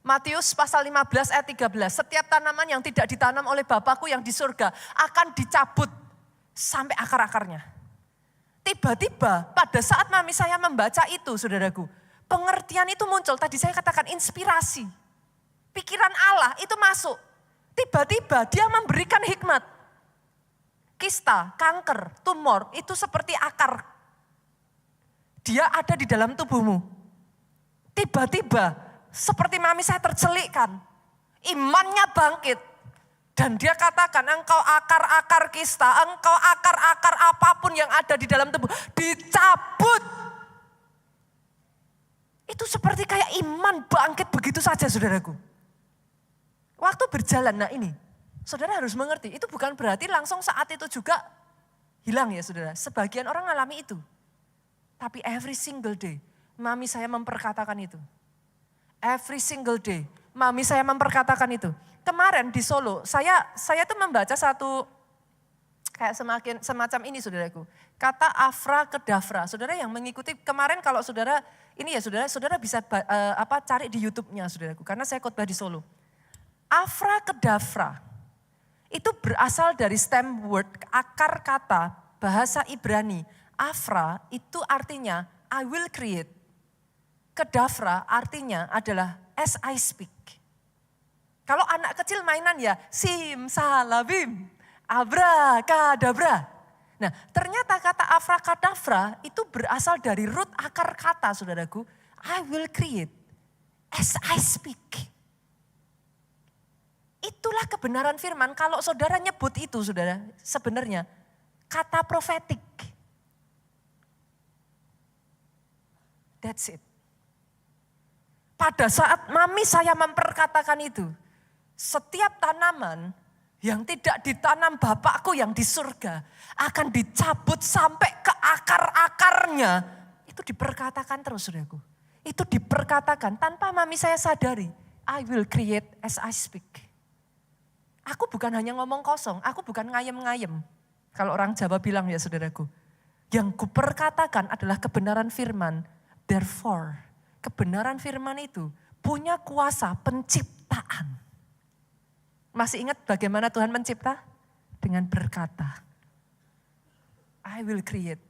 Matius pasal 15 ayat 13. Setiap tanaman yang tidak ditanam oleh Bapakku yang di surga akan dicabut sampai akar-akarnya. Tiba-tiba pada saat mami saya membaca itu, saudaraku, pengertian itu muncul. Tadi saya katakan inspirasi. pikiran Allah itu masuk. Tiba-tiba dia memberikan hikmat. Kista, kanker, tumor itu seperti akar. Dia ada di dalam tubuhmu. Tiba-tiba seperti mami saya tercelikkan. Imannya bangkit. Dan dia katakan engkau akar-akar kista, engkau akar-akar apapun yang ada di dalam tubuh. Dicabut. Itu seperti kayak iman bangkit begitu saja saudaraku. Waktu berjalan, nah ini, saudara harus mengerti, itu bukan berarti langsung saat itu juga hilang ya saudara. Sebagian orang alami itu. Tapi every single day, mami saya memperkatakan itu. Every single day, mami saya memperkatakan itu. Kemarin di Solo, saya tuh membaca satu, kayak semacam ini saudaraku. Kata afra kedafra. Saudara yang mengikuti kemarin kalau saudara, ini ya saudara bisa cari di YouTube-nya saudaraku. Karena saya khotbah di Solo. Afra kedafra itu berasal dari stem word, akar kata bahasa Ibrani. Afra itu artinya I will create. Kedafra artinya adalah as I speak. Kalau anak kecil mainan ya sim salabim, abrakadabra. Nah ternyata kata afra kadafra itu berasal dari root akar kata saudaraku. I will create as I speak. Itulah kebenaran firman. Kalau saudara nyebut itu saudara, sebenarnya kata profetik. That's it. Pada saat mami saya memperkatakan itu, setiap tanaman yang tidak ditanam Bapakku yang di surga akan dicabut sampai ke akar-akarnya. Itu diperkatakan terus saudaraku. Itu diperkatakan tanpa mami saya sadari. I will create as I speak. Aku bukan hanya ngomong kosong, aku bukan ngayem-ngayem. Kalau orang Jawa bilang ya saudaraku. Yang kuperkatakan adalah kebenaran firman. Therefore, kebenaran firman itu punya kuasa penciptaan. Masih ingat bagaimana Tuhan mencipta? Dengan berkata, I will create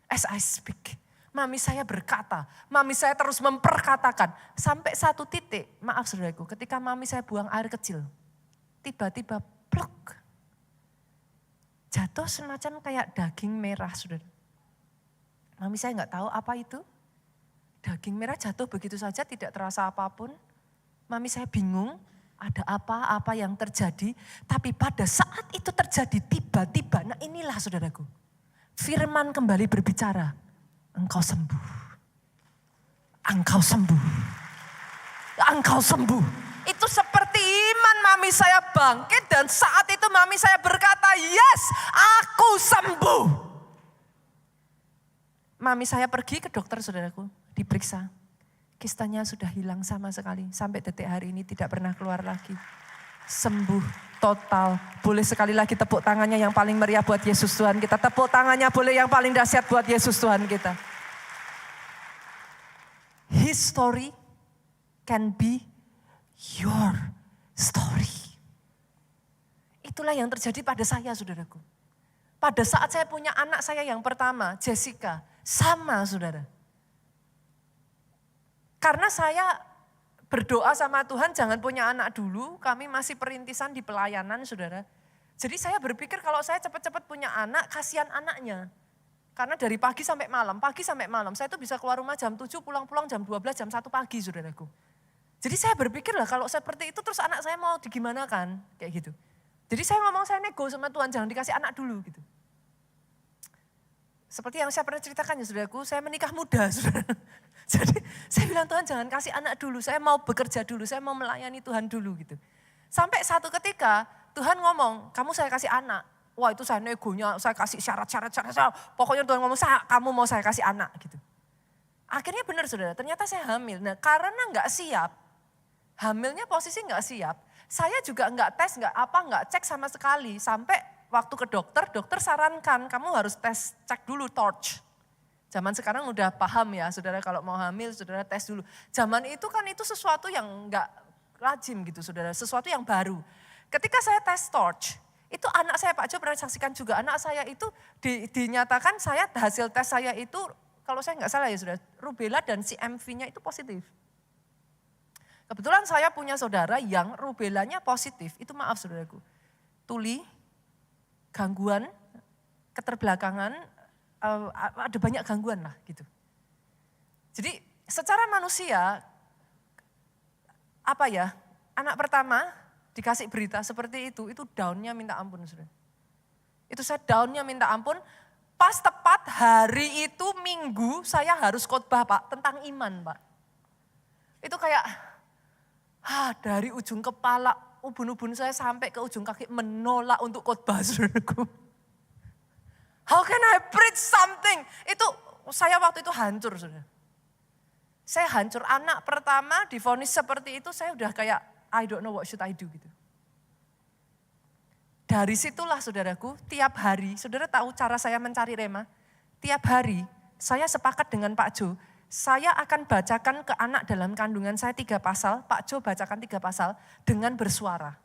as I speak. Mami saya berkata, mami saya terus memperkatakan. Sampai satu titik, maaf saudaraku, ketika mami saya buang air kecil. Tiba-tiba pluk. Jatuh semacam kayak daging merah saudara. Mami saya nggak tahu apa itu. Daging merah jatuh begitu saja tidak terasa apapun. Mami saya bingung ada apa yang terjadi. Tapi pada saat itu terjadi tiba-tiba, nah inilah saudaraku. Firman kembali berbicara. Engkau sembuh. Engkau sembuh. Engkau sembuh. Itu seperti iman mami saya bangkit dan saat itu mami saya berkata, yes, aku sembuh. Mami saya pergi ke dokter saudaraku, diperiksa. Kistanya sudah hilang sama sekali, sampai detik hari ini tidak pernah keluar lagi. Sembuh total. Boleh sekali lagi tepuk tangannya yang paling meriah buat Yesus Tuhan kita. Tepuk tangannya boleh yang paling dahsyat buat Yesus Tuhan kita. His story can be your story. Itulah yang terjadi pada saya saudaraku. Pada saat saya punya anak saya yang pertama, Jessica, sama saudara. Karena saya berdoa sama Tuhan jangan punya anak dulu, kami masih perintisan di pelayanan saudara. Jadi saya berpikir kalau saya cepat-cepat punya anak, kasihan anaknya. Karena dari pagi sampai malam, saya tuh bisa keluar rumah jam 7, pulang-pulang jam 12, jam 1 pagi saudaraku. Jadi saya berpikir lah kalau seperti itu terus anak saya mau digimanakan, kayak gitu. Jadi saya ngomong saya nego sama Tuhan jangan dikasih anak dulu gitu. Seperti yang saya pernah ceritakan ya saudaraku, saya menikah muda saudara. Jadi saya bilang Tuhan jangan kasih anak dulu, saya mau bekerja dulu, saya mau melayani Tuhan dulu gitu. Sampai satu ketika Tuhan ngomong, kamu saya kasih anak. Wah itu saya negonya, saya kasih syarat. Pokoknya Tuhan ngomong, kamu mau saya kasih anak gitu. Akhirnya benar saudara, ternyata saya hamil. Nah karena nggak siap, hamilnya posisi nggak siap, saya juga nggak tes, nggak cek sama sekali. Sampai waktu ke dokter sarankan kamu harus tes, cek dulu torch. Zaman sekarang udah paham ya saudara kalau mau hamil saudara tes dulu. Zaman itu kan itu sesuatu yang nggak lazim gitu saudara, sesuatu yang baru. Ketika saya tes torch, itu anak saya Pak Jo pernah saksikan juga, anak saya itu dinyatakan hasil tes saya itu kalau saya nggak salah ya saudara, rubella dan CMV-nya itu positif. Kebetulan saya punya saudara yang rubelanya positif, itu maaf saudaraku. Tuli, gangguan, keterbelakangan, ada banyak gangguan lah gitu. Jadi secara manusia, anak pertama dikasih berita seperti itu down-nya minta ampun saudara. Itu saya down-nya minta ampun, pas tepat hari itu Minggu saya harus khotbah Pak, tentang iman Pak. Itu kayak, dari ujung kepala, ubun-ubun saya sampai ke ujung kaki menolak untuk khotbah saudaraku. How can I preach something? Itu saya waktu itu hancur saudara. Saya hancur, anak pertama divonis seperti itu saya udah kayak I don't know what should I do gitu. Dari situlah saudaraku, tiap hari, saudara tahu cara saya mencari rema? Tiap hari saya sepakat dengan Pak Jo, saya akan bacakan ke anak dalam kandungan saya 3 pasal, Pak Jo bacakan 3 pasal dengan bersuara.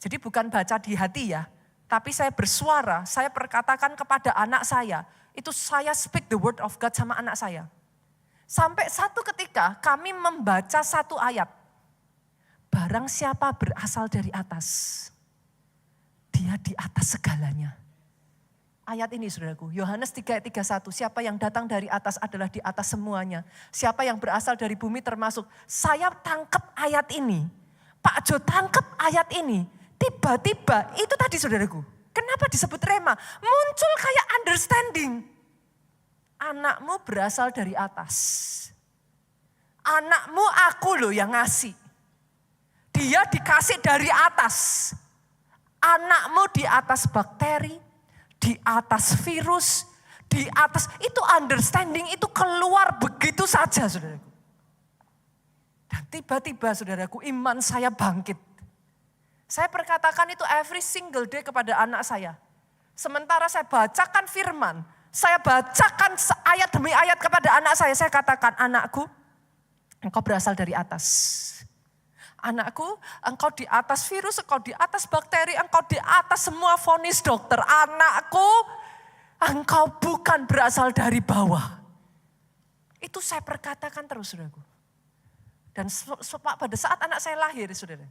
Jadi bukan baca di hati ya, tapi saya bersuara, saya perkatakan kepada anak saya, itu saya speak the word of God sama anak saya. Sampai satu ketika kami membaca satu ayat. Barang siapa berasal dari atas, dia di atas segalanya. Ayat ini saudaraku, Yohanes 3 ayat 31, siapa yang datang dari atas adalah di atas semuanya. Siapa yang berasal dari bumi termasuk. Saya tangkap ayat ini, Pak Jo tangkap ayat ini. Tiba-tiba itu tadi saudaraku, kenapa disebut rema? Muncul kayak understanding. Anakmu berasal dari atas. Anakmu aku loh yang ngasih. Dia dikasih dari atas. Anakmu di atas bakteri, di atas virus, di atas, itu understanding itu keluar begitu saja saudaraku. Dan tiba-tiba saudaraku iman saya bangkit. Saya perkatakan itu every single day kepada anak saya. Sementara saya bacakan firman, saya bacakan ayat demi ayat kepada anak saya katakan, anakku, engkau berasal dari atas. Anakku, engkau di atas virus, engkau di atas bakteri, engkau di atas semua vonis dokter. Anakku, engkau bukan berasal dari bawah. Itu saya perkatakan terus, saudaraku. Dan pada saat anak saya lahir, saudara,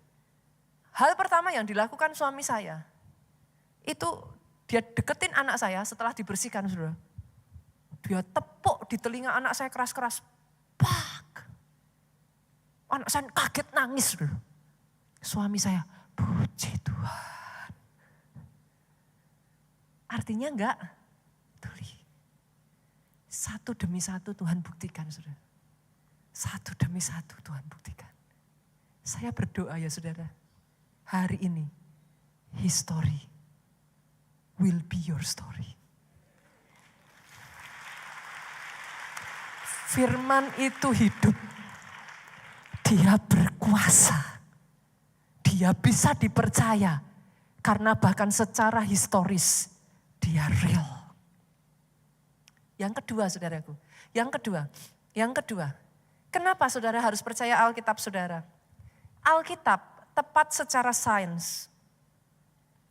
hal pertama yang dilakukan suami saya, itu dia deketin anak saya setelah dibersihkan, saudara. Dia tepuk di telinga anak saya keras-keras. Pak! Anak saya kaget nangis. Saudara. Suami saya, puji Tuhan. Artinya enggak, tuli. Satu demi satu Tuhan buktikan, saudara. Satu demi satu Tuhan buktikan. Saya berdoa ya saudara, hari ini history will be your story. Firman itu hidup. Dia berkuasa. Dia bisa dipercaya. Karena bahkan secara historis dia real. Yang kedua saudaraku. Yang kedua. Kenapa saudara harus percaya Alkitab saudara? Alkitab tepat secara sains.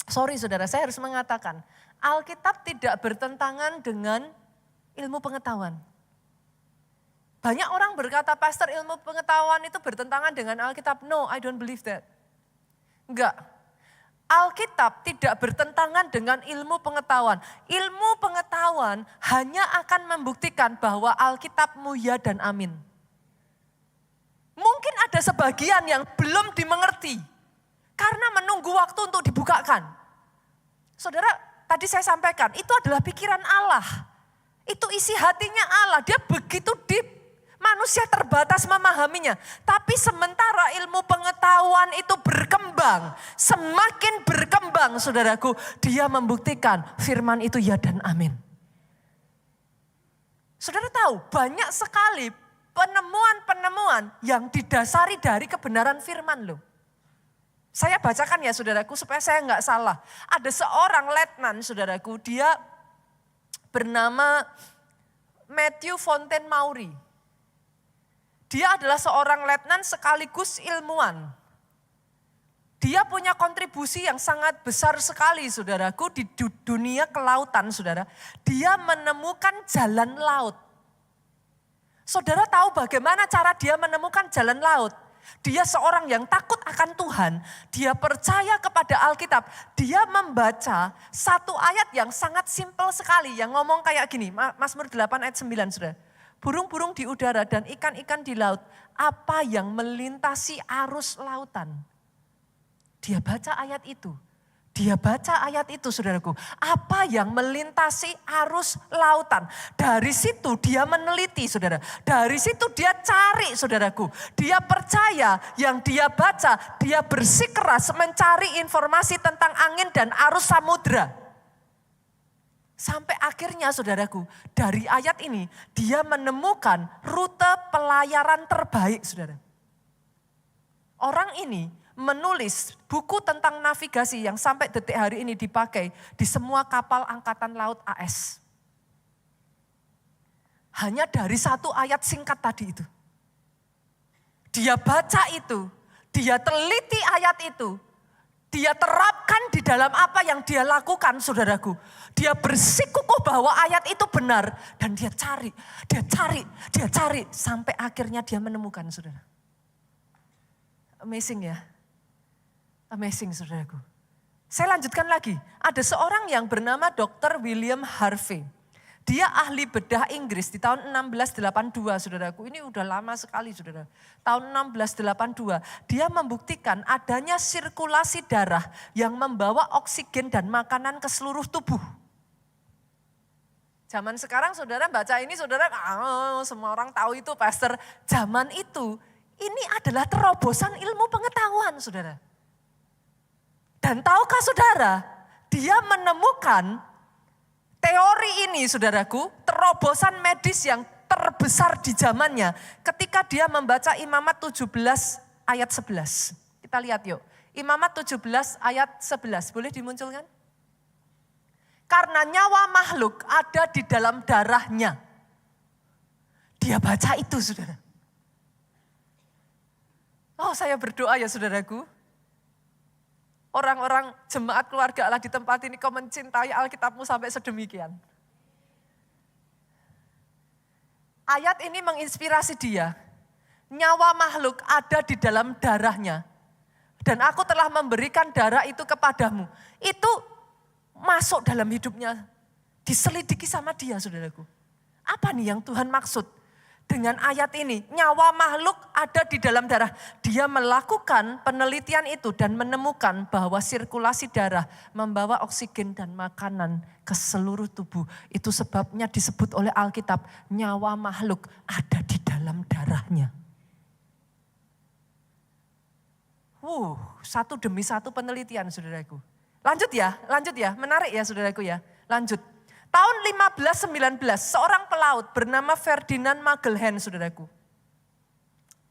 Sorry saudara, saya harus mengatakan. Alkitab tidak bertentangan dengan ilmu pengetahuan. Banyak orang berkata, pastor ilmu pengetahuan itu bertentangan dengan Alkitab. No, I don't believe that. Enggak. Alkitab tidak bertentangan dengan ilmu pengetahuan. Ilmu pengetahuan hanya akan membuktikan bahwa Alkitabmu ya dan amin. Mungkin ada sebagian yang belum dimengerti. Karena menunggu waktu untuk dibukakan. Saudara, tadi saya sampaikan, itu adalah pikiran Allah. Itu isi hatinya Allah, dia begitu deep. Manusia terbatas memahaminya. Tapi sementara ilmu pengetahuan itu berkembang. Semakin berkembang saudaraku. Dia membuktikan firman itu ya dan amin. Saudara tahu banyak sekali penemuan-penemuan yang didasari dari kebenaran firman loh. Saya bacakan ya saudaraku supaya saya enggak salah. Ada seorang letnan saudaraku. Dia bernama Matthew Fontaine Maury. Dia adalah seorang letnan sekaligus ilmuwan. Dia punya kontribusi yang sangat besar sekali saudaraku di dunia kelautan saudara. Dia menemukan jalan laut. Saudara tahu bagaimana cara dia menemukan jalan laut? Dia seorang yang takut akan Tuhan. Dia percaya kepada Alkitab. Dia membaca satu ayat yang sangat simpel sekali. Yang ngomong kayak gini, Mazmur 8 ayat 9 sudah. Burung-burung di udara dan ikan-ikan di laut. Apa yang melintasi arus lautan. Dia baca ayat itu. Dia baca ayat itu saudaraku. Apa yang melintasi arus lautan. Dari situ dia meneliti saudara. Dari situ dia cari saudaraku. Dia percaya yang dia baca. Dia bersikeras mencari informasi tentang angin dan arus samudra. Sampai akhirnya saudaraku. Dari ayat ini dia menemukan rute pelayaran terbaik saudara. Orang ini menulis buku tentang navigasi yang sampai detik hari ini dipakai di semua kapal angkatan laut AS. Hanya dari satu ayat singkat tadi itu. Dia baca itu, dia teliti ayat itu, dia terapkan di dalam apa yang dia lakukan saudaraku. Dia bersikukuh bahwa ayat itu benar dan dia cari sampai akhirnya dia menemukan saudara. Amazing ya. Amazing saudaraku. Saya lanjutkan lagi. Ada seorang yang bernama Dr. William Harvey. Dia ahli bedah Inggris di tahun 1682 saudaraku. Ini udah lama sekali saudara. Tahun 1682 dia membuktikan adanya sirkulasi darah yang membawa oksigen dan makanan ke seluruh tubuh. Zaman sekarang saudara baca ini saudara, semua orang tahu itu pastor. Zaman itu ini adalah terobosan ilmu pengetahuan saudara. Dan tahukah saudara, dia menemukan teori ini saudaraku, terobosan medis yang terbesar di zamannya ketika dia membaca Imamat 17 ayat 11. Kita lihat yuk, Imamat 17 ayat 11, boleh dimunculkan? Karena nyawa makhluk ada di dalam darahnya. Dia baca itu saudara. Oh saya berdoa ya saudaraku. Orang-orang jemaat keluarga Allah di tempat ini kau mencintai Alkitabmu sampai sedemikian. Ayat ini menginspirasi dia. Nyawa makhluk ada di dalam darahnya. Dan aku telah memberikan darah itu kepadamu. Itu masuk dalam hidupnya. Diselidiki sama dia saudaraku. Apa nih yang Tuhan maksud? Dengan ayat ini, nyawa makhluk ada di dalam darah. Dia melakukan penelitian itu dan menemukan bahwa sirkulasi darah membawa oksigen dan makanan ke seluruh tubuh. Itu sebabnya disebut oleh Alkitab, nyawa makhluk ada di dalam darahnya. Satu demi satu penelitian saudaraku. Lanjut ya, menarik ya saudaraku ya. Lanjut. Tahun 1519, seorang pelaut bernama Ferdinand Magellan, saudaraku.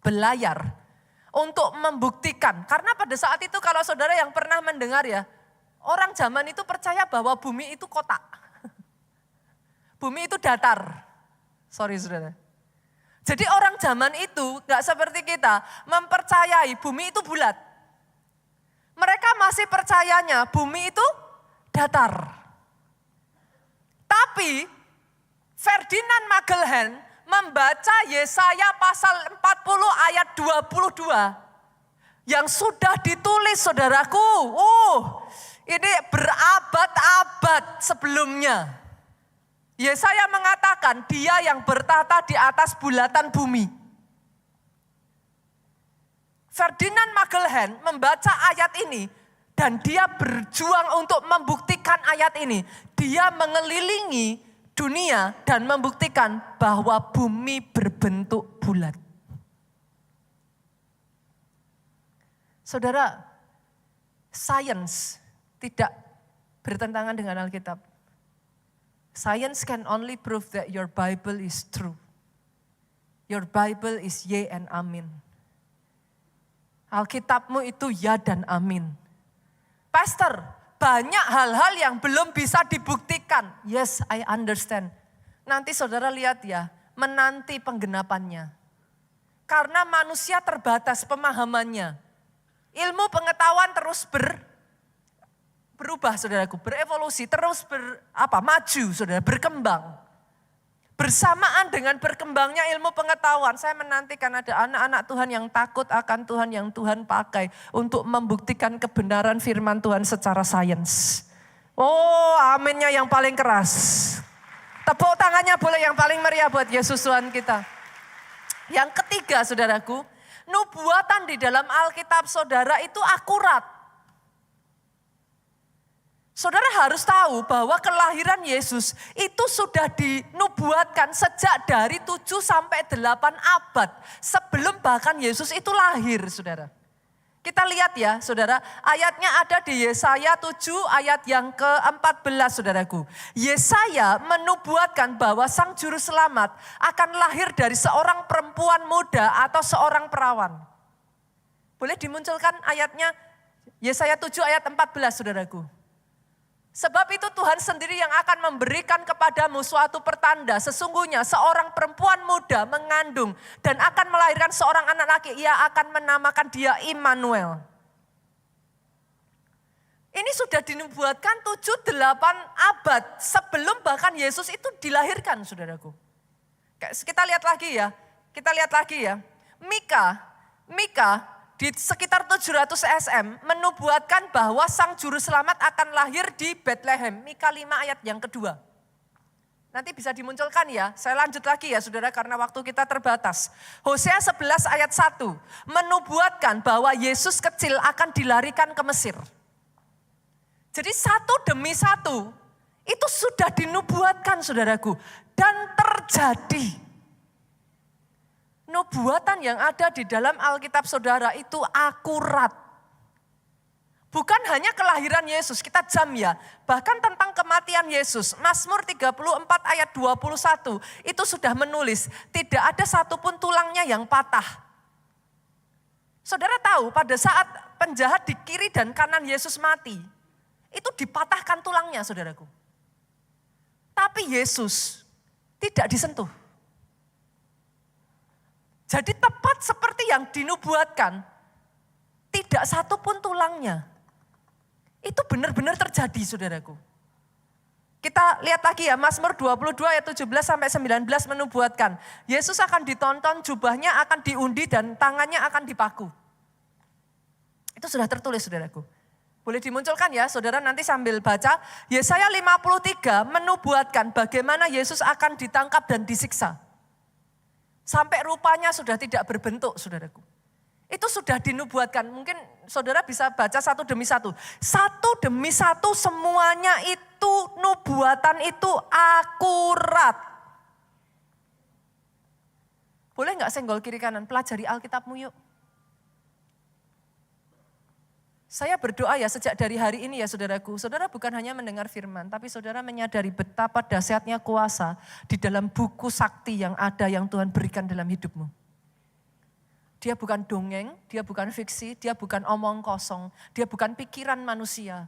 Belayar untuk membuktikan. Karena pada saat itu kalau saudara yang pernah mendengar ya, orang zaman itu percaya bahwa bumi itu kotak. Bumi itu datar. Sorry saudara. Jadi orang zaman itu gak seperti kita, mempercayai bumi itu bulat. Mereka masih percayanya bumi itu datar. Tapi Ferdinand Magellan membaca Yesaya pasal 40 ayat 22 yang sudah ditulis saudaraku. Ini berabad-abad sebelumnya. Yesaya mengatakan dia yang bertata di atas bulatan bumi. Ferdinand Magellan membaca ayat ini dan dia berjuang untuk membuktikan ayat ini. Dia mengelilingi dunia dan membuktikan bahwa bumi berbentuk bulat. Saudara, science tidak bertentangan dengan Alkitab. Science can only prove that your Bible is true. Your Bible is ye and amin. Alkitabmu itu ya dan amin. Pastor, banyak hal-hal yang belum bisa dibuktikan. Yes, I understand. Nanti saudara lihat ya, menanti penggenapannya. Karena manusia terbatas pemahamannya. Ilmu pengetahuan terus berubah saudaraku, berevolusi, terus maju saudara, berkembang. Bersamaan dengan berkembangnya ilmu pengetahuan, saya menantikan ada anak-anak Tuhan yang takut akan Tuhan yang Tuhan pakai untuk membuktikan kebenaran firman Tuhan secara sains. Oh, aminnya yang paling keras. Tepuk tangannya boleh yang paling meriah buat Yesus Tuhan kita. Yang ketiga saudaraku, nubuatan di dalam Alkitab saudara itu akurat. Saudara harus tahu bahwa kelahiran Yesus itu sudah dinubuatkan sejak dari 7 sampai 8 abad. Sebelum bahkan Yesus itu lahir, saudara. Kita lihat ya, saudara. Ayatnya ada di Yesaya 7 ayat yang ke-14, saudaraku. Yesaya menubuatkan bahwa Sang Juru Selamat akan lahir dari seorang perempuan muda atau seorang perawan. Boleh dimunculkan ayatnya Yesaya 7 ayat 14, saudaraku. Sebab itu Tuhan sendiri yang akan memberikan kepadamu suatu pertanda. Sesungguhnya seorang perempuan muda mengandung dan akan melahirkan seorang anak laki. Ia akan menamakan dia Immanuel. Ini sudah dinubuatkan 7-8 abad sebelum bahkan Yesus itu dilahirkan, saudaraku. Kita lihat lagi ya. Mika di sekitar 700 SM menubuatkan bahwa Sang Juru Selamat akan lahir di Bethlehem. Mika 5 ayat yang kedua. Nanti bisa dimunculkan ya, saya lanjut lagi ya saudara karena waktu kita terbatas. Hosea 11 ayat 1 menubuatkan bahwa Yesus kecil akan dilarikan ke Mesir. Jadi satu demi satu itu sudah dinubuatkan saudaraku dan terjadi. Nubuatan yang ada di dalam Alkitab saudara itu akurat. Bukan hanya kelahiran Yesus, kita jam ya. Bahkan tentang kematian Yesus, Mazmur 34 ayat 21 itu sudah menulis, tidak ada satupun tulangnya yang patah. Saudara tahu pada saat penjahat di kiri dan kanan Yesus mati, itu dipatahkan tulangnya saudaraku. Tapi Yesus tidak disentuh. Jadi tepat seperti yang dinubuatkan, tidak satu pun tulangnya. Itu benar-benar terjadi saudaraku. Kita lihat lagi ya, Mazmur 22 ayat 17 sampai 19 menubuatkan. Yesus akan ditonton, jubahnya akan diundi dan tangannya akan dipaku. Itu sudah tertulis saudaraku. Boleh dimunculkan ya saudara nanti sambil baca. Yesaya 53 menubuatkan bagaimana Yesus akan ditangkap dan disiksa. Sampai rupanya sudah tidak berbentuk, saudaraku. Itu sudah dinubuatkan. Mungkin saudara bisa baca satu demi satu. Satu demi satu semuanya itu nubuatan itu akurat. Boleh nggak senggol kiri kanan? Pelajari Alkitabmu yuk. Saya berdoa ya sejak dari hari ini ya saudaraku, saudara bukan hanya mendengar firman, tapi saudara menyadari betapa dahsyatnya kuasa di dalam buku sakti yang ada yang Tuhan berikan dalam hidupmu. Dia bukan dongeng, dia bukan fiksi, dia bukan omong kosong, dia bukan pikiran manusia.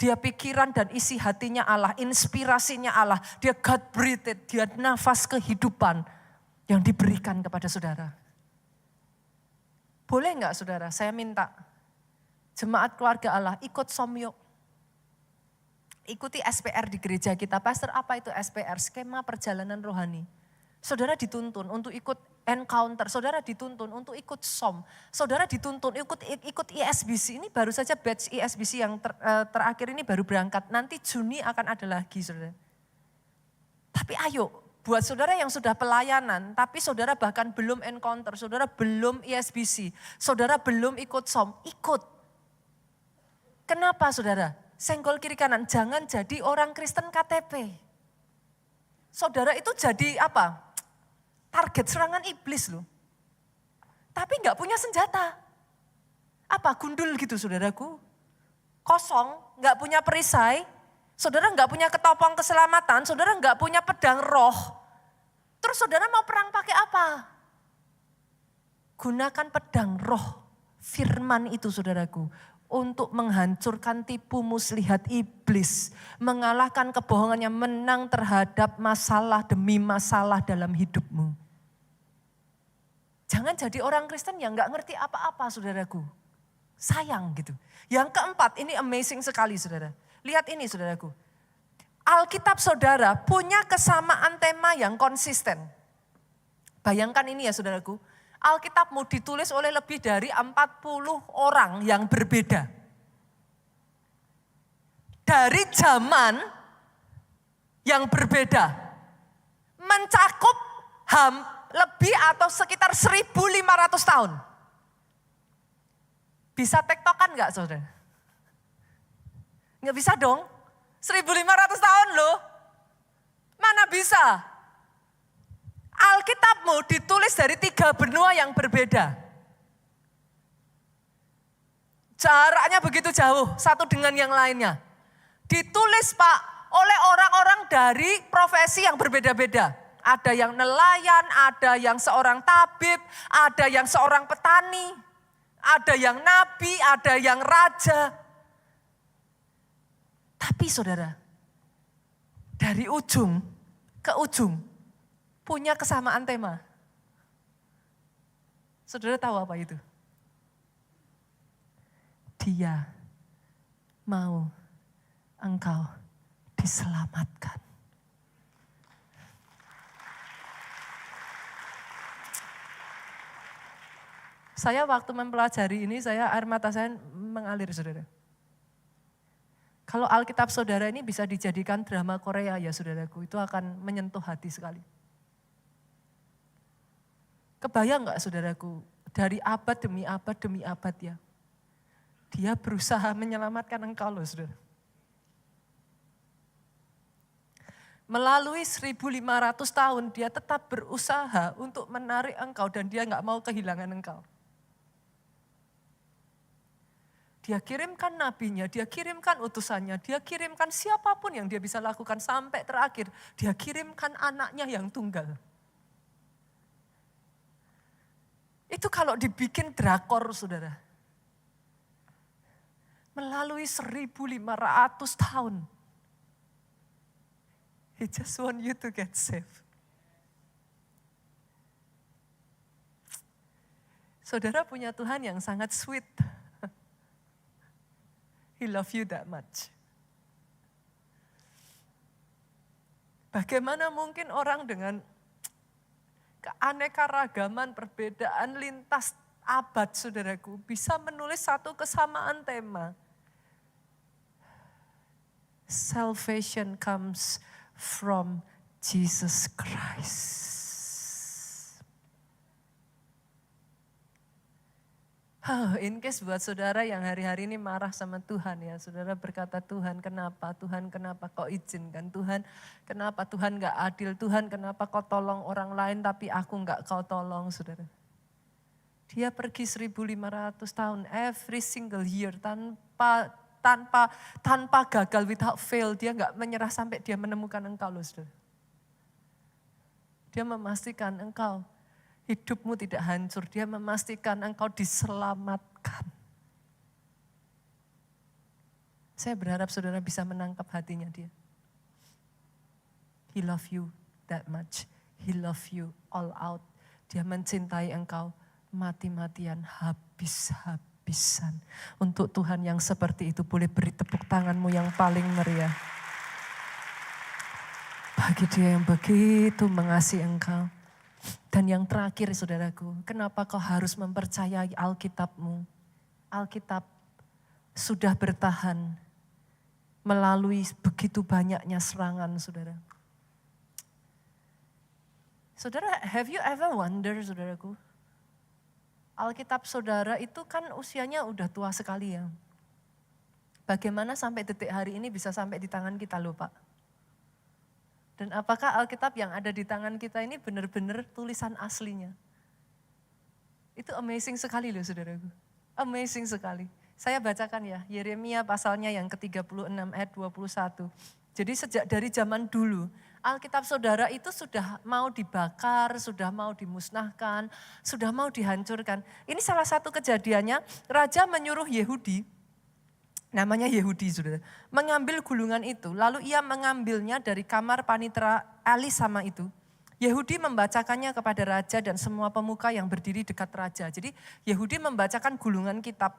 Dia pikiran dan isi hatinya Allah, inspirasinya Allah, dia God breathed, dia nafas kehidupan yang diberikan kepada saudara. Boleh enggak saudara, saya minta. Jemaat keluarga Allah ikut somyuk. Ikuti SPR di gereja kita. Pastor apa itu SPR? Skema perjalanan rohani. Saudara dituntun untuk ikut encounter. Saudara dituntun untuk ikut som. Saudara dituntun ikut ISBC. Ini baru saja batch ISBC yang terakhir ini baru berangkat. Nanti Juni akan ada lagi saudara. Tapi ayo buat saudara yang sudah pelayanan. Tapi saudara bahkan belum encounter. Saudara belum ISBC. Saudara belum ikut som. Ikut. Kenapa saudara? Senggol kiri kanan, jangan jadi orang Kristen KTP. Saudara itu jadi apa? Target serangan iblis loh. Tapi enggak punya senjata. Apa? Gundul gitu saudaraku. Kosong, enggak punya perisai. Saudara enggak punya ketopong keselamatan, saudara enggak punya pedang roh. Terus saudara mau perang pakai apa? Gunakan pedang roh, firman itu saudaraku. Untuk menghancurkan tipu muslihat iblis. Mengalahkan kebohongannya, menang terhadap masalah demi masalah dalam hidupmu. Jangan jadi orang Kristen yang gak ngerti apa-apa saudaraku. Sayang gitu. Yang keempat, ini amazing sekali saudara. Lihat ini saudaraku. Alkitab saudara punya kesamaan tema yang konsisten. Bayangkan ini ya saudaraku, Alkitabmu ditulis oleh lebih dari 40 orang yang berbeda. Dari zaman yang berbeda. Mencakup lebih atau sekitar 1.500 tahun. Bisa tektokan enggak saudara? Enggak bisa dong. 1.500 tahun loh. Mana bisa? Alkitabmu ditulis dari 3 benua yang berbeda. Jaraknya begitu jauh, satu dengan yang lainnya. Ditulis Pak, oleh orang-orang dari profesi yang berbeda-beda. Ada yang nelayan, ada yang seorang tabib, ada yang seorang petani, ada yang nabi, ada yang raja. Tapi saudara, dari ujung ke ujung, punya kesamaan tema. Saudara tahu apa itu? Dia mau engkau diselamatkan. Saya waktu mempelajari ini, air mata saya mengalir saudara. Kalau Alkitab saudara ini bisa dijadikan drama Korea ya saudaraku, itu akan menyentuh hati sekali. Kebayang gak saudaraku, dari abad demi abad ya. Dia berusaha menyelamatkan engkau loh saudara. Melalui 1.500 tahun dia tetap berusaha untuk menarik engkau dan dia gak mau kehilangan engkau. Dia kirimkan nabinya, dia kirimkan utusannya, dia kirimkan siapapun yang dia bisa lakukan sampai terakhir. Dia kirimkan anaknya yang tunggal. Itu kalau dibikin drakor saudara. Melalui 1.500 tahun. He just want you to get saved. Saudara punya Tuhan yang sangat sweet. He love you that much. Bagaimana mungkin orang dengan keanekaragaman, perbedaan lintas abad saudaraku bisa menulis satu kesamaan tema. Salvation comes from Jesus Christ. In case buat saudara yang hari-hari ini marah sama Tuhan ya, saudara berkata Tuhan kenapa kau izinkan, Tuhan kenapa Tuhan gak adil, Tuhan kenapa kau tolong orang lain tapi aku gak kau tolong saudara. Dia pergi 1.500 tahun, every single year tanpa gagal, without fail, dia gak menyerah sampai dia menemukan engkau loh saudara. Dia memastikan engkau hidupmu tidak hancur, dia memastikan engkau diselamatkan. Saya berharap saudara bisa menangkap hatinya dia. He love you that much, he love you all out. Dia mencintai engkau mati-matian, habis-habisan. Untuk Tuhan yang seperti itu boleh beri tepuk tanganmu yang paling meriah. Bagi dia yang begitu mengasihi engkau. Dan yang terakhir saudaraku, kenapa kau harus mempercayai Alkitabmu? Alkitab sudah bertahan melalui begitu banyaknya serangan saudara. Saudara, have you ever wonder saudaraku? Alkitab saudara itu kan usianya udah tua sekali ya. Bagaimana sampai detik hari ini bisa sampai di tangan kita loh Pak? Dan apakah Alkitab yang ada di tangan kita ini benar-benar tulisan aslinya? Itu amazing sekali loh saudaraku. Amazing sekali. Saya bacakan ya, Yeremia pasalnya yang ke-36 ayat 21. Jadi sejak dari zaman dulu, Alkitab saudara itu sudah mau dibakar, sudah mau dimusnahkan, sudah mau dihancurkan. Ini salah satu kejadiannya, raja menyuruh Yehudi, namanya Yehudi saudara, mengambil gulungan itu. Lalu ia mengambilnya dari kamar panitera Elisama itu. Yehudi membacakannya kepada raja dan semua pemuka yang berdiri dekat raja. Jadi Yehudi membacakan gulungan kitab.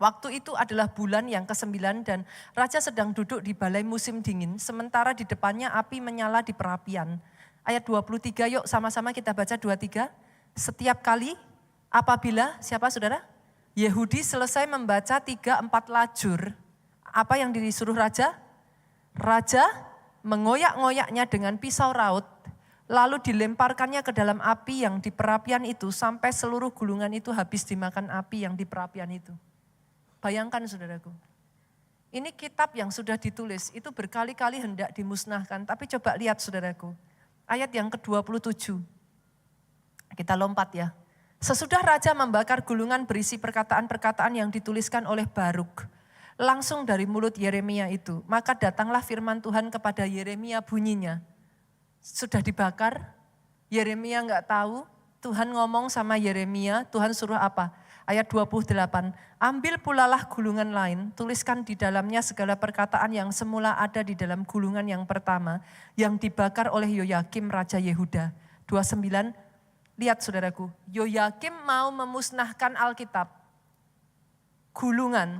Waktu itu adalah bulan yang ke-9 dan raja sedang duduk di balai musim dingin, sementara di depannya api menyala di perapian. Ayat 23, yuk sama-sama kita baca 23. Setiap kali apabila, siapa saudara? Yehudi selesai membaca 3-4 lajur, apa yang disuruh raja? Raja mengoyak-ngoyaknya dengan pisau raut, lalu dilemparkannya ke dalam api yang di perapian itu sampai seluruh gulungan itu habis dimakan api yang di perapian itu. Bayangkan saudaraku, ini kitab yang sudah ditulis, itu berkali-kali hendak dimusnahkan. Tapi coba lihat saudaraku, ayat yang ke-27. Kita lompat ya. Sesudah raja membakar gulungan berisi perkataan-perkataan yang dituliskan oleh Baruk, langsung dari mulut Yeremia itu. Maka datanglah firman Tuhan kepada Yeremia bunyinya. Sudah dibakar, Yeremia enggak tahu, Tuhan ngomong sama Yeremia, Tuhan suruh apa? Ayat 28, ambil pulalah gulungan lain, tuliskan di dalamnya segala perkataan yang semula ada di dalam gulungan yang pertama, yang dibakar oleh Yoyakim Raja Yehuda. 29, lihat saudaraku, Yoyakim mau memusnahkan Alkitab, gulungan,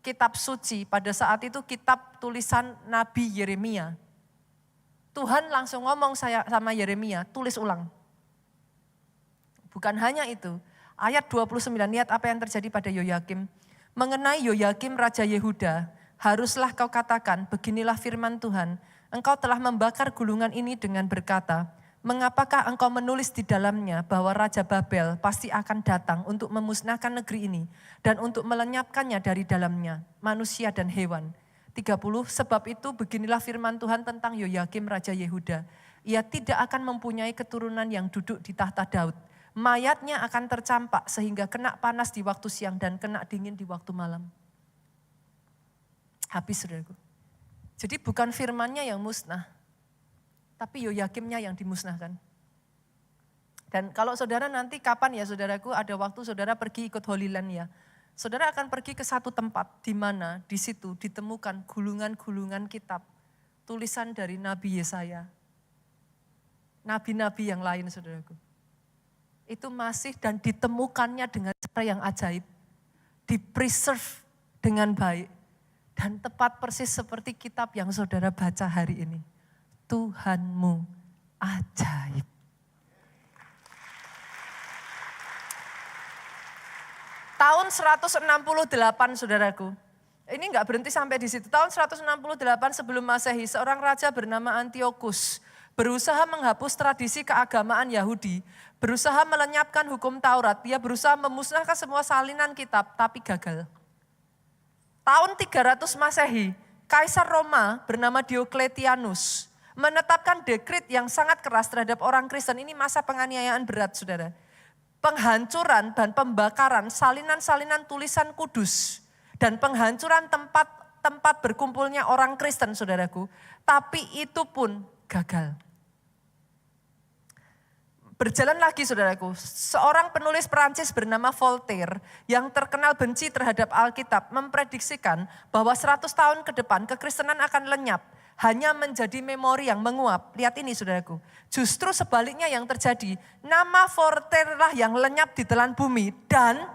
kitab suci, pada saat itu kitab tulisan Nabi Yeremia. Tuhan langsung ngomong sama Yeremia, tulis ulang. Bukan hanya itu, ayat 29, lihat apa yang terjadi pada Yoyakim. Mengenai Yoyakim Raja Yehuda, haruslah kau katakan, beginilah firman Tuhan, engkau telah membakar gulungan ini dengan berkata, mengapakah engkau menulis di dalamnya bahwa Raja Babel pasti akan datang untuk memusnahkan negeri ini dan untuk melenyapkannya dari dalamnya, manusia dan hewan. 30, sebab itu beginilah firman Tuhan tentang Yoyakim Raja Yehuda. Ia tidak akan mempunyai keturunan yang duduk di tahta Daud. Mayatnya akan tercampak sehingga kena panas di waktu siang dan kena dingin di waktu malam. Habis saudaraku. Jadi bukan firmannya yang musnah, tapi Yoyakimnya yang dimusnahkan. Dan kalau saudara nanti kapan ya saudaraku, ada waktu saudara pergi ikut Holy Land ya. Saudara akan pergi ke satu tempat di mana di situ ditemukan gulungan-gulungan kitab, tulisan dari Nabi Yesaya. Nabi-nabi yang lain saudaraku. Itu masih dan ditemukannya dengan cara yang ajaib. Di-preserve dengan baik. Dan tepat persis seperti kitab yang saudara baca hari ini. Tuhanmu ajaib. Tahun 168 saudaraku. Ini enggak berhenti sampai di situ. Tahun 168 sebelum Masehi, seorang raja bernama Antiochus berusaha menghapus tradisi keagamaan Yahudi, berusaha melenyapkan hukum Taurat, dia berusaha memusnahkan semua salinan kitab, tapi gagal. Tahun 300 Masehi, Kaisar Roma bernama Diocletianus menetapkan dekret yang sangat keras terhadap orang Kristen. Ini masa penganiayaan berat, saudara. Penghancuran dan pembakaran salinan-salinan tulisan kudus dan penghancuran tempat berkumpulnya orang Kristen, saudaraku. Tapi itu pun gagal. Berjalan lagi saudaraku, seorang penulis Perancis bernama Voltaire yang terkenal benci terhadap Alkitab memprediksikan bahwa 100 tahun ke depan kekristenan akan lenyap, hanya menjadi memori yang menguap. Lihat ini saudaraku, justru sebaliknya yang terjadi, nama Voltaire lah yang lenyap di telan bumi dan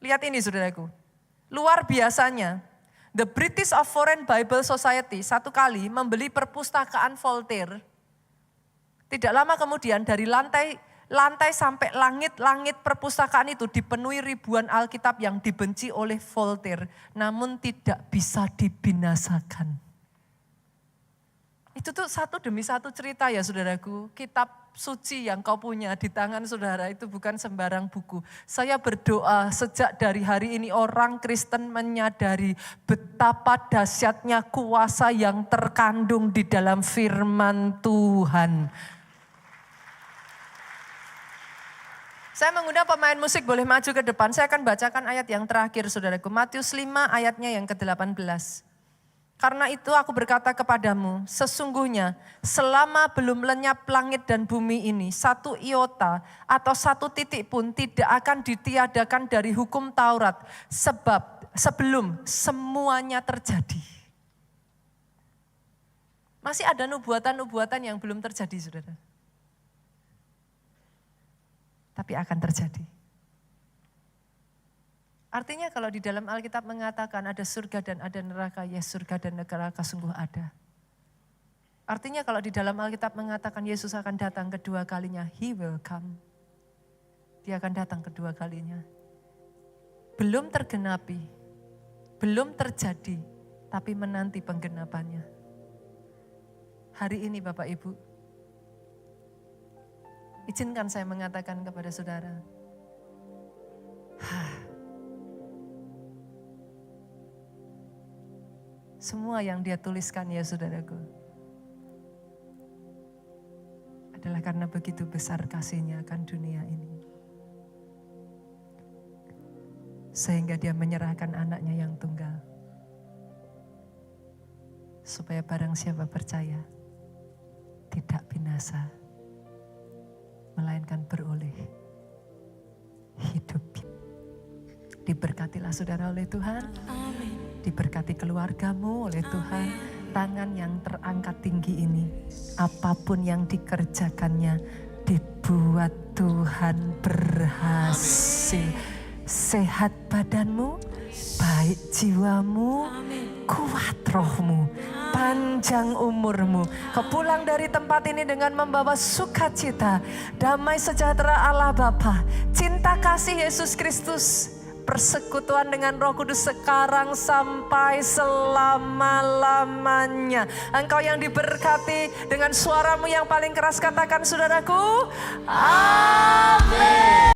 lihat ini saudaraku, luar biasanya The British of Foreign Bible Society satu kali membeli perpustakaan Voltaire. Tidak lama kemudian dari lantai sampai langit perpustakaan itu dipenuhi ribuan Alkitab yang dibenci oleh Voltaire, namun tidak bisa dibinasakan. Itu tuh satu demi satu cerita ya saudaraku, kitab suci yang kau punya di tangan saudara itu bukan sembarang buku. Saya berdoa sejak dari hari ini orang Kristen menyadari betapa dahsyatnya kuasa yang terkandung di dalam firman Tuhan. Saya mengundang pemain musik boleh maju ke depan. Saya akan bacakan ayat yang terakhir saudaraku. Matius 5 ayatnya yang ke-18. Karena itu aku berkata kepadamu, sesungguhnya selama belum lenyap langit dan bumi ini, satu iota atau satu titik pun tidak akan ditiadakan dari hukum Taurat. Sebelum semuanya terjadi. Masih ada nubuatan-nubuatan yang belum terjadi saudara. Tapi akan terjadi. Artinya kalau di dalam Alkitab mengatakan ada surga dan ada neraka, ya surga dan neraka sungguh ada. Artinya kalau di dalam Alkitab mengatakan Yesus akan datang kedua kalinya, He will come. Dia akan datang kedua kalinya. Belum tergenapi, belum terjadi, tapi menanti penggenapannya. Hari ini Bapak Ibu, izinkan saya mengatakan kepada saudara, semua yang dia tuliskan ya saudaraku, adalah karena begitu besar kasihnya akan dunia ini. Sehingga dia menyerahkan anaknya yang tunggal. Supaya barang siapa percaya, tidak binasa, melainkan beroleh hidup. Diberkatilah saudara oleh Tuhan. Amin. Diberkati keluargamu oleh Tuhan. Tangan yang terangkat tinggi ini, apapun yang dikerjakannya, dibuat Tuhan berhasil. Sehat badanmu, baik jiwamu, kuat rohmu, panjang umurmu. Kau pulang dari tempat ini dengan membawa sukacita, damai sejahtera Allah Bapa, cinta kasih Yesus Kristus, persekutuan dengan Roh Kudus sekarang sampai selama-lamanya. Engkau yang diberkati, dengan suaramu yang paling keras katakan saudaraku, amin.